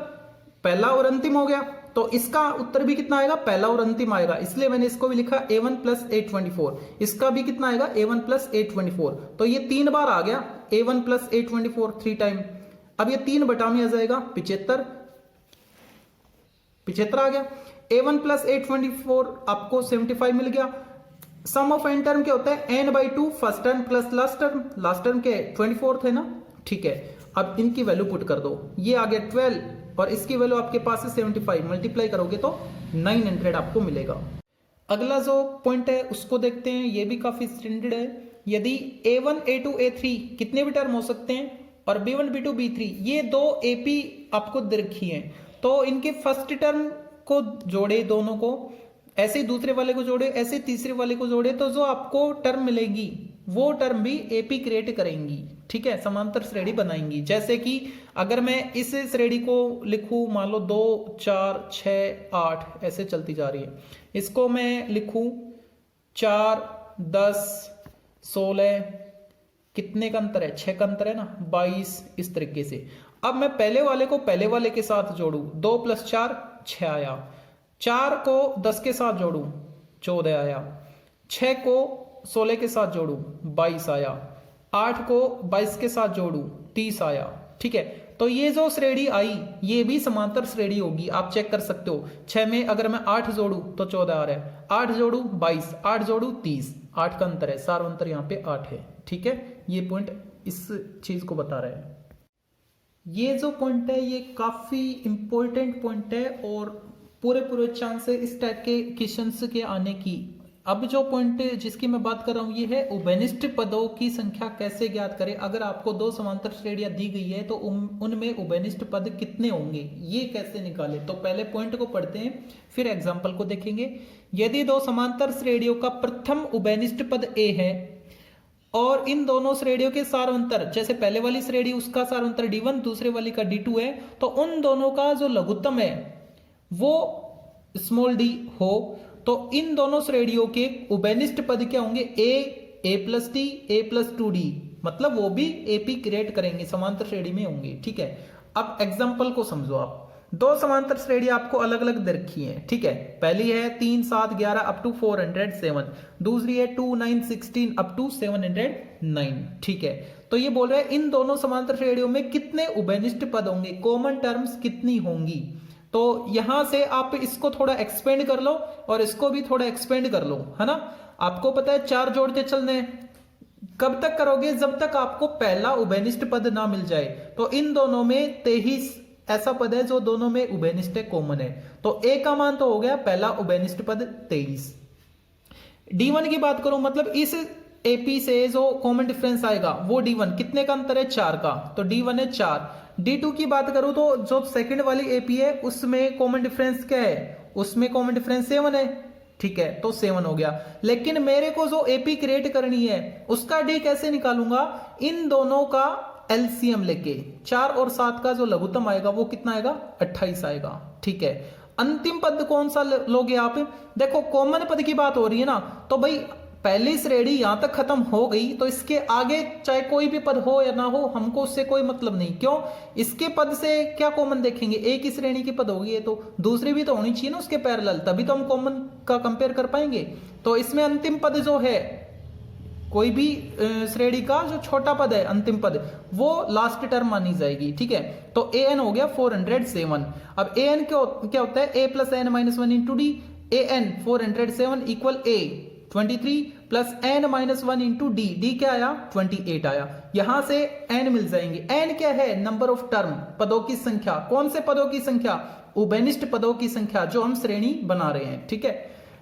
A: पहला और अंतिम हो गया, तो इसका उत्तर भी कितना आएगा? पहला और अंतिम आएगा। इसलिए मैंने इसको भी लिखा a1 प्लस a24। इसका भी कितना आएगा? a1 plus a24। तो ये 3 बार आ गया a1 प्लस a24 3 टाइम। अब ये 3 बटा में आ जाएगा 75 आ गया। a1 प्लस a24 आपको 75 मिल गया। सम ऑफ n टर्म क्या होता है? n/2 first term plus last term. Last term के 24 है ना। ठीक है, अब इनकी वैल्यू पुट कर दो। ये आ गया 12 और इसकी वैल्यू आपके पास है 75। मल्टीप्लाई करोगे तो 900 आपको मिलेगा। अगला जो पॉइंट है उसको देखते हैं, ये भी काफी स्टैंडर्ड है। यदि a1, a2, a3 कितने भी टर्म हो सकते हैं और b1, b2, b3 ये 2 AP आपको दे रखी हैं, तो इनके फर्स्ट टर्म को जोड़े दोनों को, ऐसे ही दूसरे वाले को जोड़े, ऐसे तीसरे वाले को जोड़े, तो जो आपको टर्म मिलेगी वो टर्म भी AP क्रिएट करेंगी। ठीक है, समांतर श्रेणी बनाएंगी। जैसे कि अगर मैं इस श्रेणी को लिखूं, मान लो 2, 4, 6, 8 ऐसे चलती जा रही है। इसको मैं लिखूं 4, 10, 16, कितने का अंतर है? 6 का अंतर है ना, 22, इस तरीके से। अब मैं पहले वाले को पहले वाले के साथ जोड़ू, 2 + 4 6 आया। 4 को 10 के साथ जोड़ू 14 आया। 6 को 16 के साथ जोड़ू 22 आया। 8 को 22 के साथ जोड़ू 30 आया। ठीक है, तो ये जो श्रेणी आई ये भी समांतर श्रेणी होगी, आप चेक कर सकते हो। 6 में अगर मैं 8 जोड़ू तो 14 आ रहा है, 8 जोड़ू 22, 8 जोड़ू 30, 8 का अंतर है, सारा अंतर यहाँ पे 8 है। ठीक है, ये पॉइंट इस चीज को बता रहा है। ये जो पॉइंट है ये काफी इंपॉर्टेंट पॉइंट है और पूरे चांस है इस टाइप के क्वेश्चंस के आने की। अब जो पॉइंट जिसकी मैं बात कर रहा हूं ये है उभयनिष्ठ पदों की संख्या कैसे ज्ञात करें। अगर आपको दो समांतर श्रेणियां दी गई है तो उनमें उभयनिष्ठ पद कितने होंगे ये कैसे निकालें। तो पहले पॉइंट को पढ़ते हैं फिर एग्जाम्पल को देखेंगे। यदि दो समांतर श्रेणियों का प्रथम उभयनिष्ठ पद ए है और इन दोनों श्रेणियों के सारांतर, जैसे पहले वाली श्रेणी उसका सारांतर d1 दूसरे वाली का d2 है, तो उन दोनों का जो लघुत्तम है वो स्मॉल d हो तो इन दोनों श्रेणियों के उभयनिष्ठ पद क्या होंगे, a plus T a plus 2d, मतलब वो भी AP क्रिएट करेंगे, समांतर श्रेणी में होंगे। ठीक है, अब एग्जाम्पल को समझो। आप दो समांतर श्रेणी आपको अलग अलग दे रखी है। ठीक है, पहली है 3 7 11 अप टू 407, दूसरी है 2 9 16 अप टू 709। ठीक है, तो ये बोल रहा है इन दोनों समांतर श्रेणियों में कितने उभयनिष्ठ पद होंगे, कॉमन टर्म्स कितनी होंगी। तो यहां से आप इसको थोड़ा एक्सपेंड कर लो और इसको भी थोड़ा एक्सपेंड कर लो, है ना। आपको पता है 4 जोड़ते चलने हैं, कब तक करोगे, जब तक आपको पहला उभयनिष्ठ पद ना मिल जाए। तो इन दोनों में 23 ऐसा पद है जो दोनों में उभयनिष्ठ कॉमन है। तो ए का मान तो हो गया पहला उभयनिष्ठ पद 23। d1 की बात करूं, मतलब इस AP से जो कॉमन डिफरेंस आएगा वो d1 कितने का अंतर है, 4 का, तो d1 है 4। d2 की बात करूं तो जो सेकंड वाली AP है उसमें कॉमन डिफरेंस क्या है, उसमें कॉमन डिफरेंस 7 है। ठीक है, तो 7 हो गया। लेकिन मेरे को जो AP क्रिएट करनी है उसका d कैसे निकालूंगा, इन दोनों का LCM लेके 4 और 7 का जो लघुत्तम आएगा वो कितना आएगा, 28 आएगा। ठीक है, अंतिम पद कौन सा लोगे आप, देखो कॉमन पद की बात हो रही है ना, तो भाई पहली श्रेणी यहां तक खत्म हो गई तो इसके आगे चाहे कोई भी पद हो या ना हो हमको उससे कोई मतलब नहीं। क्यों, इसके पद से क्या कॉमन देखेंगे, एक ही श्रेणी की पद होगी तो दूसरी भी तो होनी चाहिए ना उसके पैरेलल, तभी तो हम कॉमन का कंपेयर कर पाएंगे। तो इसमें अंतिम पद जो है कोई भी श्रेणी का जो छोटा पद है अंतिम पद वो लास्ट टर्म मानी जाएगी। ठीक है, तो an हो गया 407। अब an क्या होता है, a plus n minus 1 into D, an 407 equal a 23 plus n minus 1 into D, D क्या आया 28 आया। यहां से n मिल जाएंगे। n क्या है, नंबर ऑफ टर्म, पदों की संख्या। कौन से पदों की संख्या, उभयनिष्ठ पदों की संख्या जो हम श्रेणी बना रहे हैं। ठीक है,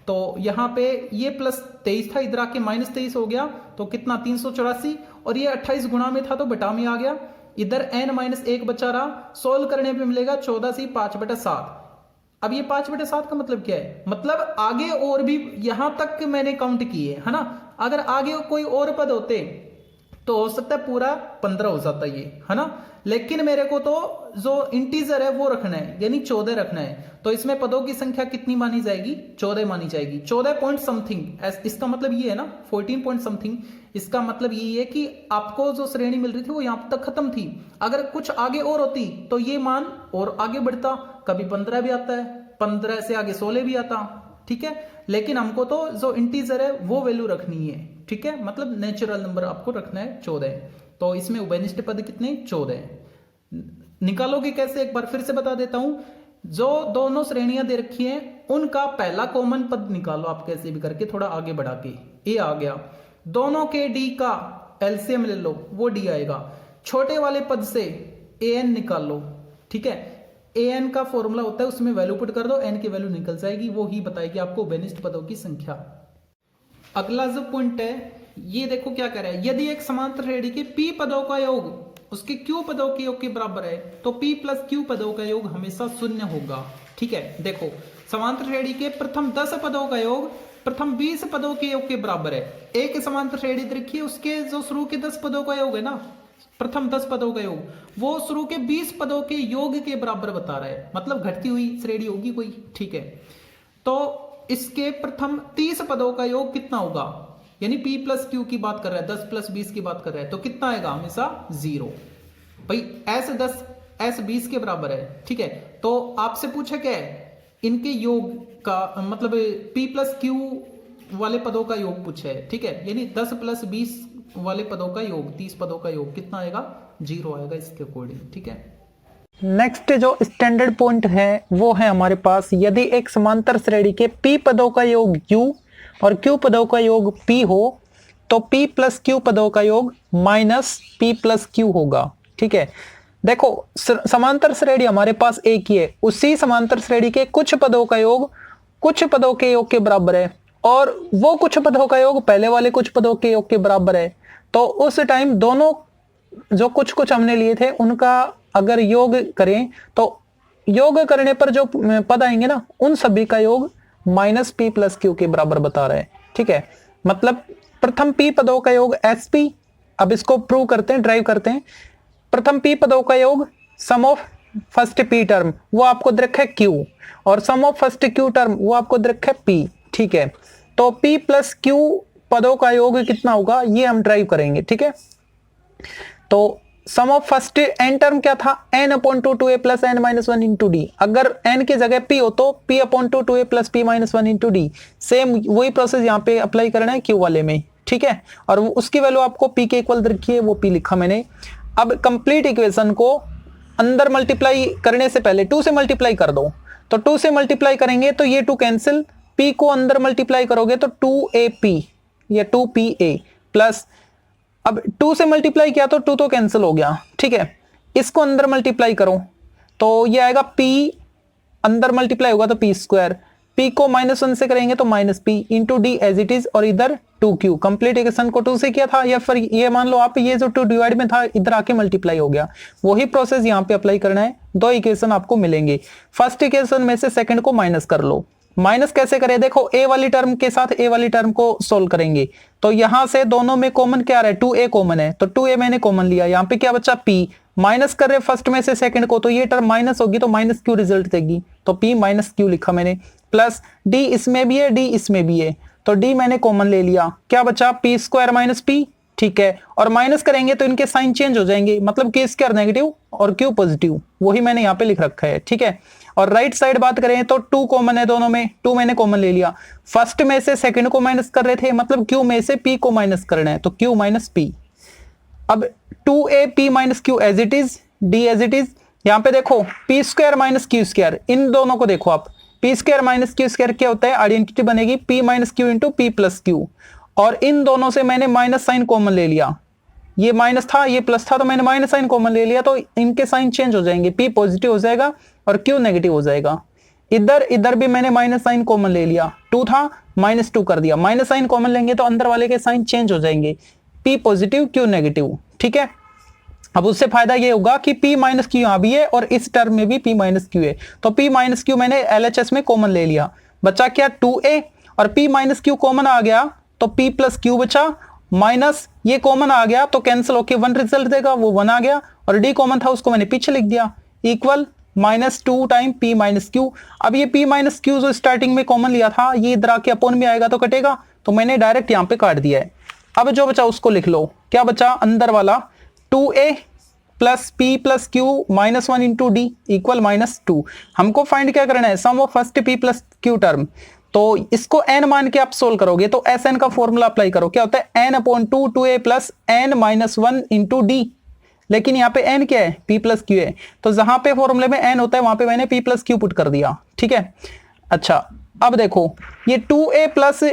A: तो यहां पे ये प्लस 23 था, इधर आके माइनस 23 हो गया, तो कितना 384, और ये 28 गुणा में था तो बटा में आ गया। इधर n माइनस 1 बचा रहा, सोल्व करने पे मिलेगा 14 सी 5/7। अब ये 5/7 का मतलब क्या है, मतलब आगे और भी यहां तक मैंने काउंट किए, है ना। अगर आगे कोई और पद होते तो हो सकता है पूरा 15 हो जाता ये, है ना। लेकिन मेरे को तो जो इंटीजर है वो रखना है, यानी 14 रखना है। तो इसमें पदों की संख्या कितनी मानी जाएगी, 14 मानी जाएगी। 14 पॉइंट समथिंग, इसका मतलब ये है ना 14 पॉइंट समथिंग। इसका मतलब ये है कि आपको जो श्रेणी मिल रही थी वो यहां तक खत्म थी। अगर कुछ आगे और होती तो ये मान और आगे बढ़ता, कभी 15 भी आता है, 15 से आगे 16 भी आता। ठीक है, लेकिन हमको तो जो इंटीजर है वो वैल्यू रखनी है। ठीक है, मतलब नेचुरल नंबर आपको रखना है 14। तो इसमें उभयनिष्ठ पद कितने, 14। निकालोगे कैसे, एक बार फिर से बता देता हूं। जो दोनों श्रेणियां दे रखी हैं उनका पहला कॉमन पद निकालो आप कैसे भी करके, थोड़ा आगे बढ़ा के। ए आ गया, दोनों के डी का एलसीएम ले लो, वो डी आएगा। छोटे वाले पद से एन निकाल लो। ठीक है, एन का फॉर्मूला होता है, उसमें वैल्यू पुट कर दो, एन की वैल्यू निकल जाएगी, वो ही बताएगी आपको उभयनिष्ठ पदों की संख्या। अगला जो पॉइंट है ये देखो क्या कह रहा है, यदि एक समांतर श्रेणी के p पदों का योग उसके q पदों के योग के बराबर है तो p प्लस q पदों का योग हमेशा शून्य होगा। ठीक है, देखो समांतर श्रेणी के प्रथम 10 पदों का योग प्रथम 20 पदों के योग के बराबर है। एक समांतर श्रेणी देखिए, उसके जो शुरू के 10 पदों का योग है ना, प्रथम 10 पदों का योग, वो शुरू के 20 पदों के योग के बराबर बता रहा है, मतलब घटती हुई श्रेणी होगी कोई। ठीक है, तो इसके प्रथम 30 पदों का योग कितना होगा, यानी p प्लस क्यू की बात कर रहा है, 10 प्लस 20 की बात कर रहा है, तो कितना आएगा, हमेशा 0। भाई s 10 s 20 के बराबर है। ठीक है, तो आपसे पूछा क्या है, इनके योग का मतलब p प्लस क्यू वाले पदों का योग पूछा है। ठीक है, यानी 10 प्लस 20 वाले पदों का योग, 30 पदों का योग कितना आएगा, 0 आएगा इसके अकॉर्डिंग। ठीक है,
B: नेक्स्ट जो स्टैंडर्ड पॉइंट है वो है हमारे पास, यदि एक समांतर श्रेणी के p पदों का योग u और q पदों का योग p हो तो p प्लस q पदों का योग माइनस p प्लस q होगा। ठीक है, देखो समांतर श्रेणी हमारे पास एक ही है, उसी समांतर श्रेणी के कुछ पदों का योग कुछ पदों के योग के बराबर है और वो कुछ पदों का योग पहले वाले कुछ पदों के योग के बराबर है, तो उस टाइम दोनों जो कुछ कुछ हमने लिए थे उनका अगर योग करें तो योग करने पर जो पद आएंगे ना उन सभी का योग माइनस पी प्लस क्यू के बराबर बता रहे हैं। ठीक है, मतलब प्रथम पी पदों का योग एस पी, अब इसको प्रूव करते हैं, ड्राइव करते हैं। प्रथम पी पदों का योग सम ऑफ फर्स्ट पी टर्म वो आपको दे रखा है क्यू, और सम ऑफ फर्स्ट क्यू टर्म वो आपको दे रखा है पी। ठीक है, तो पी प्लस क्यू पदों का योग कितना होगा ये हम ड्राइव करेंगे। ठीक है, तो sum of first N term क्या था, N upon two two A plus N minus one into D. अगर एन की जगह पी हो तो P upon two two A plus P minus one into D. Same वही प्रोसेस यहाँ पे अप्लाई करना है क्यू वाले में। ठीक है, और उसकी वैल्यू आपको पी के इक्वल रखी है, वो पी लिखा मैंने। अब कंप्लीट इक्वेशन को अंदर मल्टीप्लाई करने से पहले 2 से मल्टीप्लाई कर दो, तो 2 से मल्टीप्लाई करेंगे तो ये 2 कैंसिल, p को अंदर मल्टीप्लाई करोगे तो 2ap या 2pa प्लस, अब 2 से मल्टीप्लाई किया तो 2 तो कैंसिल हो गया। ठीक है, इसको अंदर मल्टीप्लाई करो तो ये आएगा p, अंदर मल्टीप्लाई होगा तो p स्क्वायर, p को -1 से करेंगे तो minus p into D as it is, और इधर 2q। कंप्लीट इक्वेशन को 2 से किया था, या फिर ये मान लो आप ये जो 2 डिवाइड में था इधर आके मल्टीप्लाई हो गया, वही प्रोसेस यहाँ पे अप्लाई करना है। 2 इक्वेशन आपको मिलेंगे, फर्स्ट इक्वेशन में से सेकंड को माइनस कर लो। माइनस कैसे करें, देखो ए वाली टर्म के साथ ए वाली टर्म को सोल्व करेंगे तो यहां से दोनों में कॉमन क्या आ रहा है, 2a कॉमन है, तो 2a मैंने कॉमन लिया। यहाँ पे क्या बचा p, माइनस कर रहे फर्स्ट में से सेकंड को, तो ये टर्म माइनस होगी तो माइनस क्यू रिजल्ट देगी, तो p माइनस क्यू लिखा मैंने, प्लस d इसमें भी है d इसमें भी है, तो d मैंने कॉमन ले लिया, क्या बचा p स्क्वायर माइनस p। ठीक है, और माइनस करेंगे तो इनके साइन चेंज हो जाएंगे, मतलब k स्क्वायर नेगेटिव और q पॉजिटिव, वही मैंने यहाँ पे लिख रखा है। ठीक है, और राइट साइड बात करें तो 2 कॉमन है दोनों में, 2 मैंने कॉमन ले लिया। फर्स्ट में से सेकंड को माइनस कर रहे थे, मतलब q में से p को माइनस करना है, तो q माइनस p। अब 2a minus q as it is, d as it is. यहाँ पे देखो p square minus q square, इन दोनों को देखो आप, p square minus q square क्या होता है, आइडेंटिटी बनेगी p minus q into p plus q, और इन दोनों से मैंने माइनस साइन कॉमन ले लिया, ये माइनस था ये प्लस था तो मैंने माइनस साइन कॉमन ले लिया, तो इनके साइन चेंज हो जाएंगे, p पॉजिटिव हो जाएगा और q नेगेटिव हो जाएगा। इधर भी मैंने माइनस साइन कॉमन ले लिया, 2 था -2 कर दिया, माइनस साइन कॉमन लेंगे तो अंदर वाले के साइन चेंज हो जाएंगे, p पॉजिटिव q नेगेटिव। ठीक है, अब उससे फायदा ये होगा कि p माइनस क्यू यहाँ भी है और इस टर्म में भी p माइनस क्यू है, तो p माइनस क्यू मैंने LHS में कॉमन ले लिया, बचा क्या 2a, और p माइनस क्यू कॉमन आ गया तो p प्लस क्यू बचा, माइनस ये कॉमन आ गया तो कैंसिल होके 1 रिजल्ट देगा, वो 1 आ गया, और d कॉमन था उसको मैंने पीछे लिख दिया, equal -2 time p minus Q. अब ये p माइनस क्यू जो स्टार्टिंग में कॉमन लिया था ये इधर आके अपॉन में आएगा तो कटेगा, तो मैंने डायरेक्ट यहाँ पे काट दिया है। अब जो बचा उसको लिख लो, क्या बचा अंदर वाला, 2a plus p plus q minus 1 into d equal -2। हमको फाइंड क्या करना है, sum of first p plus q term, तो इसको n मान के आप सोल्व करोगे तो Sn का फॉर्मूला अप्लाई करो, क्या होता है n upon 2a plus n minus 1 into D, लेकिन यहाँ पे n क्या है, p प्लस क्यू है, तो जहां पे फॉर्मूले में n होता है वहां पे मैंने p प्लस क्यू पुट कर दिया। ठीक है, अच्छा अब देखो ये 2a plus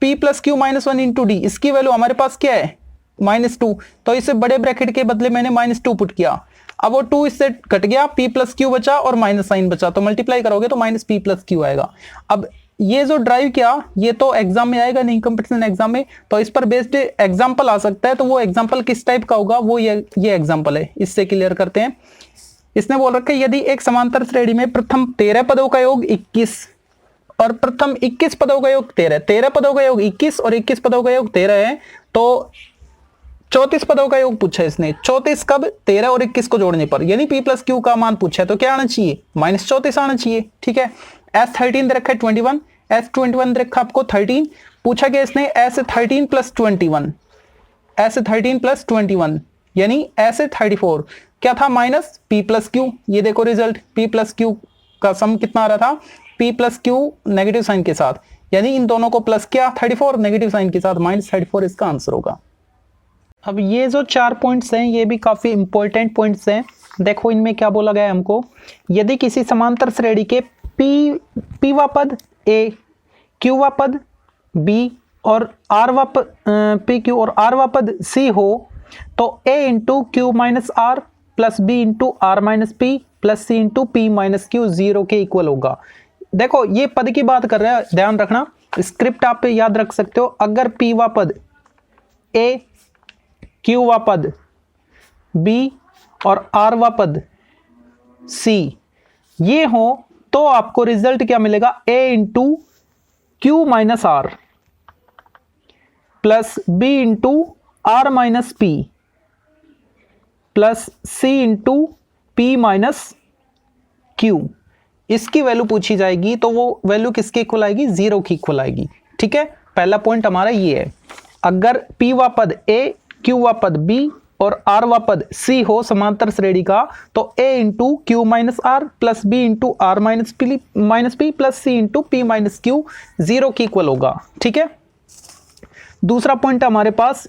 B: p plus q minus 1 into D, इसकी वैल्यू हमारे पास क्या है -2, तो इसे बड़े ब्रैकेट के बदले मैंने -2 पुट किया, अब वो 2 इससे कट गया, p प्लस क्यू बचा और माइनस साइन बचा, तो मल्टीप्लाई करोगे तो माइनस p प्लस क्यू आएगा। अब ये जो ड्राइव किया ये तो एग्जाम में आएगा नहीं, कंपटीशन एग्जाम में, तो इस पर बेस्ड एग्जांपल आ सकता है, तो वो एग्जांपल किस टाइप का होगा वो ये एग्जांपल है, इससे क्लियर करते हैं। इसने बोल रखा है यदि एक समांतर श्रेणी में प्रथम 13 पदों का योग 21 और प्रथम 21 पदों का योग 13 पदों का योग 21 और 21 पदों का योग 13 है, तो 34 पदों का योग पूछा है इसने। 34 कब, 13 और 21 को जोड़ने पर, यानी p प्लस क्यू का मान पूछा है, तो क्या आना चाहिए -34 आना चाहिए। ठीक है, S13 दे रखा है 21, S21 दे रखा आपको 13, पूछा गया इसने S13 प्लस 21, S13 प्लस 21 यानी S34, क्या था माइनस p प्लस क्यू, ये देखो रिजल्ट, p प्लस क्यू का सम कितना आ रहा था, p plus Q negative sign के साथ, यानी इन दोनों को प्लस किया 34 नेगेटिव साइन के साथ, -34 इसका आंसर होगा। अब ये जो 4 पॉइंट्स हैं ये भी काफी इंपॉर्टेंट पॉइंट्स हैं, देखो इनमें क्या बोला गया है हमको, यदि किसी समांतर श्रेणी के p वा पद a, q वा पद b और r वा पद p q और r वा पद c हो, तो a into Q minus R plus b into R minus P plus c into p minus Q 0 के इक्वल होगा। देखो ये पद की बात कर रहा है, ध्यान रखना, स्क्रिप्ट आप याद रख सकते हो। अगर P वा पद A, Q वा पद B और R वा पद C ये हो तो आपको रिजल्ट क्या मिलेगा, A into Q minus R plus B into R minus P plus C into P minus Q। इसकी वैल्यू पूछी जाएगी तो वो वैल्यू किसके इक्वल आएगी, 0 की इक्वल आएगी। ठीक है, पहला पॉइंट हमारा ये है। अगर P वा पद A, Q वा पद B और R वा पद C हो समांतर श्रेणी का तो A into Q minus R plus B into R minus P plus C into P minus Q 0 की इक्वल होगा। ठीक है, दूसरा पॉइंट हमारे पास,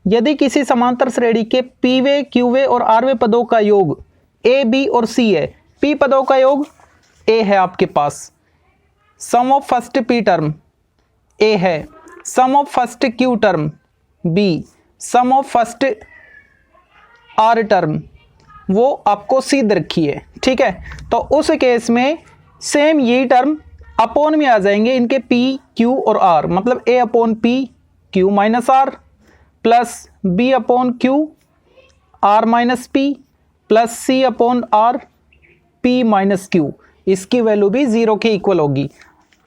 B: यदि किसी समांतर श्रेणी के पीवे, क्यूवे और आरवे पदों का योग A, B और C है, P पदों का योग A है आपके पास, sum of first P term A है, sum of first Q term B, sum of first R term वो आपको C दे रखी है। ठीक है, तो उस केस में सेम यही टर्म अपोन में आ जाएंगे इनके P, Q और R, मतलब A upon P Q minus R plus B upon Q R minus P plus C upon R P minus Q। इसकी वैल्यू भी 0 के इक्वल होगी।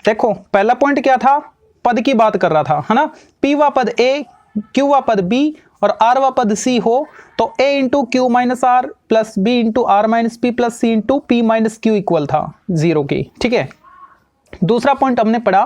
B: देखो पहला पॉइंट क्या था, पद की बात कर रहा था, है ना। P वा पद A, Q वा पद B और R वा पद C हो तो A into Q minus R plus B into R minus P plus C into P minus Q equal था 0 के। ठीक है, दूसरा पॉइंट हमने पढ़ा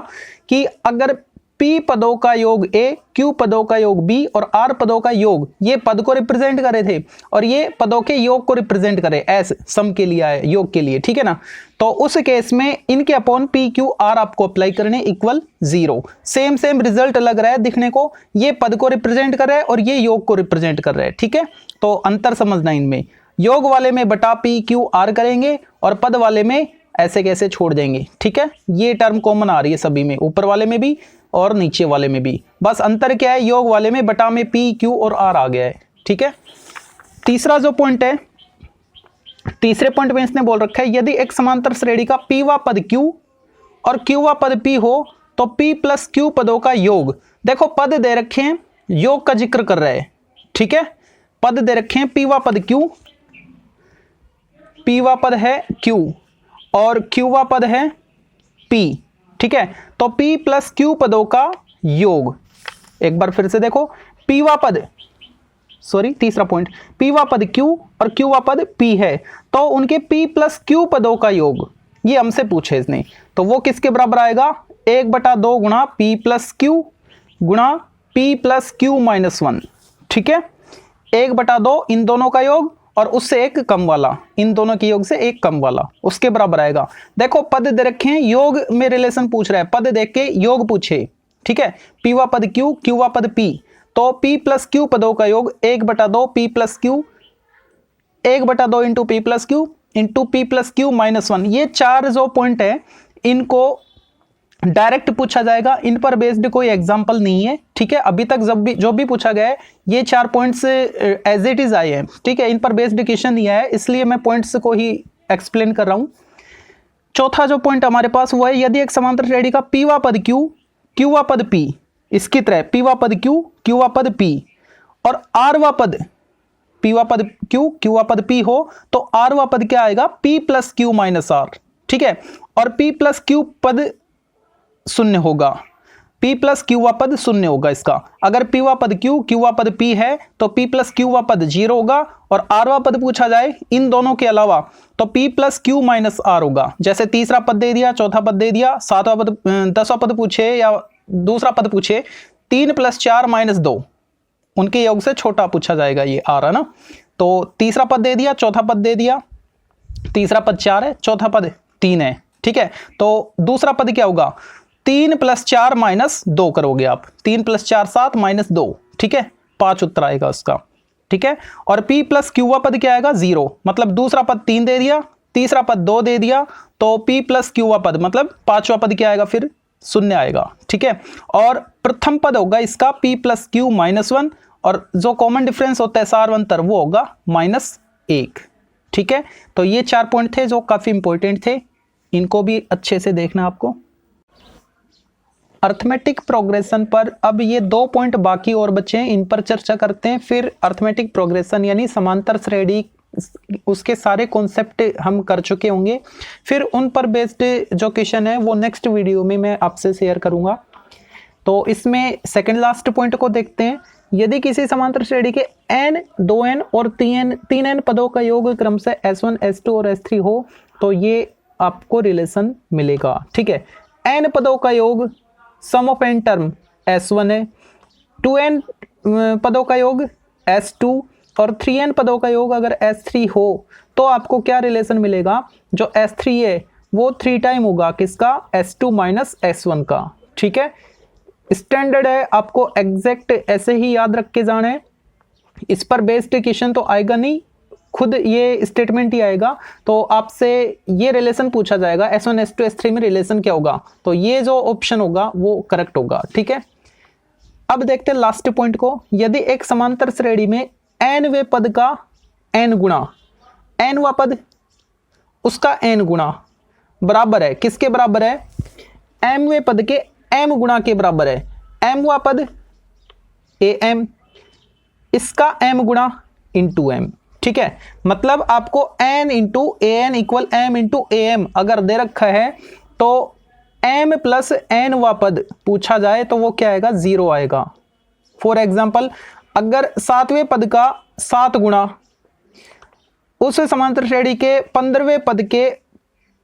B: कि अगर P पदों का योग A, Q पदों का योग B और R पदों का योग ये पद को रिप्रेजेंट करे थे और ये पदों के योग को रिप्रेजेंट करे एस सम के लिए आए, योग के लिए। ठीक है ना, तो उस केस में इनके अपॉन P, Q, R आपको अप्लाई करने इक्वल 0। सेम रिजल्ट लग रहा है दिखने को, ये पद को रिप्रेजेंट कर रहा है और ये योग को रिप्रेजेंट कर रहा है। ठीक है, तो अंतर समझना इनमें, योग वाले में बटा P, Q, R करेंगे और पद वाले में ऐसे कैसे छोड़ देंगे। ठीक है, ये टर्म कॉमन आ रही है सभी में, ऊपर वाले में भी और नीचे वाले में भी, बस अंतर क्या है, योग वाले में बटा में P, Q और R आ गया है। ठीक है, तीसरा जो पॉइंट है, तीसरे पॉइंट में इसने बोल रखा है यदि एक समांतर श्रेणी का P वा पद Q और Q वा पद P हो तो P प्लस Q पदों का योग, देखो पद दे रखे हैं, योग का जिक्र कर रहा है। ठीक है, पद दे रखे हैं P वा पद Q, P वा पद है Q और Q वा पद है P। ठीक है, तो P प्लस Q पदों का योग, एक बार फिर से देखो, P वा पद, सॉरी तीसरा पॉइंट, P वा पद Q और Q वा पद P है तो उनके P प्लस Q पदों का योग, ये हमसे पूछे इसने, तो वो किसके बराबर आएगा, 1/2 गुणा P प्लस Q गुणा P प्लस Q माइनस 1। ठीक है, 1/2 इन दोनों का योग और उससे एक कम वाला, इन दोनों के योग से एक कम वाला, उसके बराबर आएगा। देखो पद दे रखे हैं, योग में रिलेशन पूछ रहा है, पद देख के योग पूछे। ठीक है, P वा पद Q, Q वा पद P, तो P प्लस Q पदों का योग 1/2 P plus Q, 1/2 into P plus Q into P plus Q minus 1। ये चार जो पॉइंट है इनको डायरेक्ट पूछा जाएगा, इन पर बेस्ड कोई एग्जांपल नहीं है। ठीक है, अभी तक जब भी जो भी पूछा गया है ये 4 पॉइंट्स एज इट इज आए हैं। ठीक है, इन पर बेस्ड क्वेश्चन नहीं आया है, इसलिए मैं पॉइंट्स को ही एक्सप्लेन कर रहा हूं। चौथा जो पॉइंट हमारे पास वो है यदि एक समांतर श्रेणी का P वा पद Q, Q वा पद P, इसकी तरह P वा पद Q, Q वा पद P और R वा पद, P वा पद Q, Q वा पद P हो तो R वा पद क्या आएगा, P plus Q minus R। ठीक है, और P प्लस Q पद शून्य होगा, P प्लस Q वा पद शून्य होगा इसका। अगर P वा पद Q, Q वा पद P है तो P प्लस Q वा पद 0 होगा और R वा पद पूछा जाए इन दोनों के अलावा तो P plus Q minus R होगा। जैसे तीसरा पद दे दिया, चौथा पद दे दिया, सातवां पद, 10वां पद पूछे या दूसरा पद पूछे, 3 + 4 - 2 उनके योग से छोटा पूछा जाएगा ये R, है ना। तो तीसरा पद दे दिया, चौथा पद दे दिया, तीसरा पद 4 है, चौथा पद 3 है। ठीक है, तो दूसरा पद क्या होगा, 3 + 4 - 2 करोगे आप, 3 + 4 7 - 2। ठीक है, 5 उत्तर आएगा उसका। ठीक है, और P प्लस Q वा पद क्या आएगा, 0, मतलब दूसरा पद 3 दे दिया, तीसरा पद 2 दे दिया, तो P प्लस Q वा पद मतलब 5वां पद क्या आएगा, फिर 0 आएगा। ठीक है, और प्रथम पद होगा इसका P प्लस Q -1 और जो कॉमन डिफरेंस होता है सारवंतर वो होगा -1। ठीक है, तो ये 4 पॉइंट थे जो काफी इंपॉर्टेंट थे, इनको भी अच्छे से देखना आपको। अर्थमेटिक प्रोग्रेशन पर अब ये 2 पॉइंट बाकी और बचे हैं, इन पर चर्चा करते हैं। फिर अर्थमेटिक प्रोग्रेशन यानी समांतर श्रेणी, उसके सारे कॉन्सेप्ट हम कर चुके होंगे। फिर उन पर बेस्ड जो क्वेश्चन है वो नेक्स्ट वीडियो में मैं आपसे शेयर करूंगा। तो इसमें सेकंड लास्ट पॉइंट को देखते हैं। यदि किसी समांतर श्रेणी के n, 2n और 3n पदों का योग क्रमशः S1, S2 और S3 हो तो ये आपको रिलेशन मिलेगा। ठीक है, n पदों का योग सम ऑफ n टर्म S1 है, 2n पदों का योग S2 और 3n पदों का योग अगर S3 हो तो आपको क्या रिलेशन मिलेगा, जो S3 है वो 3 टाइम होगा किसका, S2 माइनस S1 का। ठीक है, स्टैंडर्ड है, आपको एग्जैक्ट ऐसे ही याद रख के जाना है। इस पर बेस्ड क्वेश्चन तो आएगा नहीं, खुद ये स्टेटमेंट ही आएगा। तो आपसे ये रिलेशन पूछा जाएगा S1, S2, S3 में रिलेशन क्या होगा, तो ये जो ऑप्शन होगा वो करेक्ट होगा। ठीक है, अब देखते हैं लास्ट पॉइंट को। यदि एक समांतर श्रेणी में n पद का n गुणा, n पद उसका n गुणा बराबर है, किसके बराबर है, m पद के m गुणा के बराबर है। m पद am, इसका m गुणा इंटू m। ठीक है, मतलब आपको n into an equal m into am अगर दे रखा है तो m प्लस n पद पूछा जाए तो वो क्या आएगा, 0 आएगा। फॉर एग्जाम्पल, अगर 7वें पद का 7 गुणा उस समांतर श्रेणी के 15वें पद के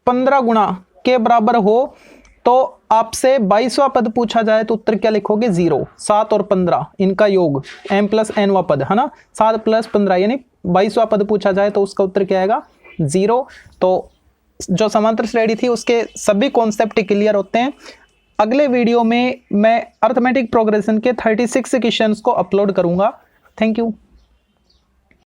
B: 15 गुणा के बराबर हो तो आपसे 22वां पद पूछा जाए तो उत्तर क्या लिखोगे, 0। 7 और 15 इनका योग m प्लस n पद है ना, 7 प्लस 15 यानी 22वां पद पूछा जाए तो उसका उत्तर क्या आएगा, 0। तो जो समांतर श्रेणी थी उसके सभी कॉन्सेप्ट क्लियर होते हैं। अगले वीडियो में मैं अर्थमेटिक प्रोग्रेशन के 36 क्वेश्चंस को अपलोड करूंगा। Thank you.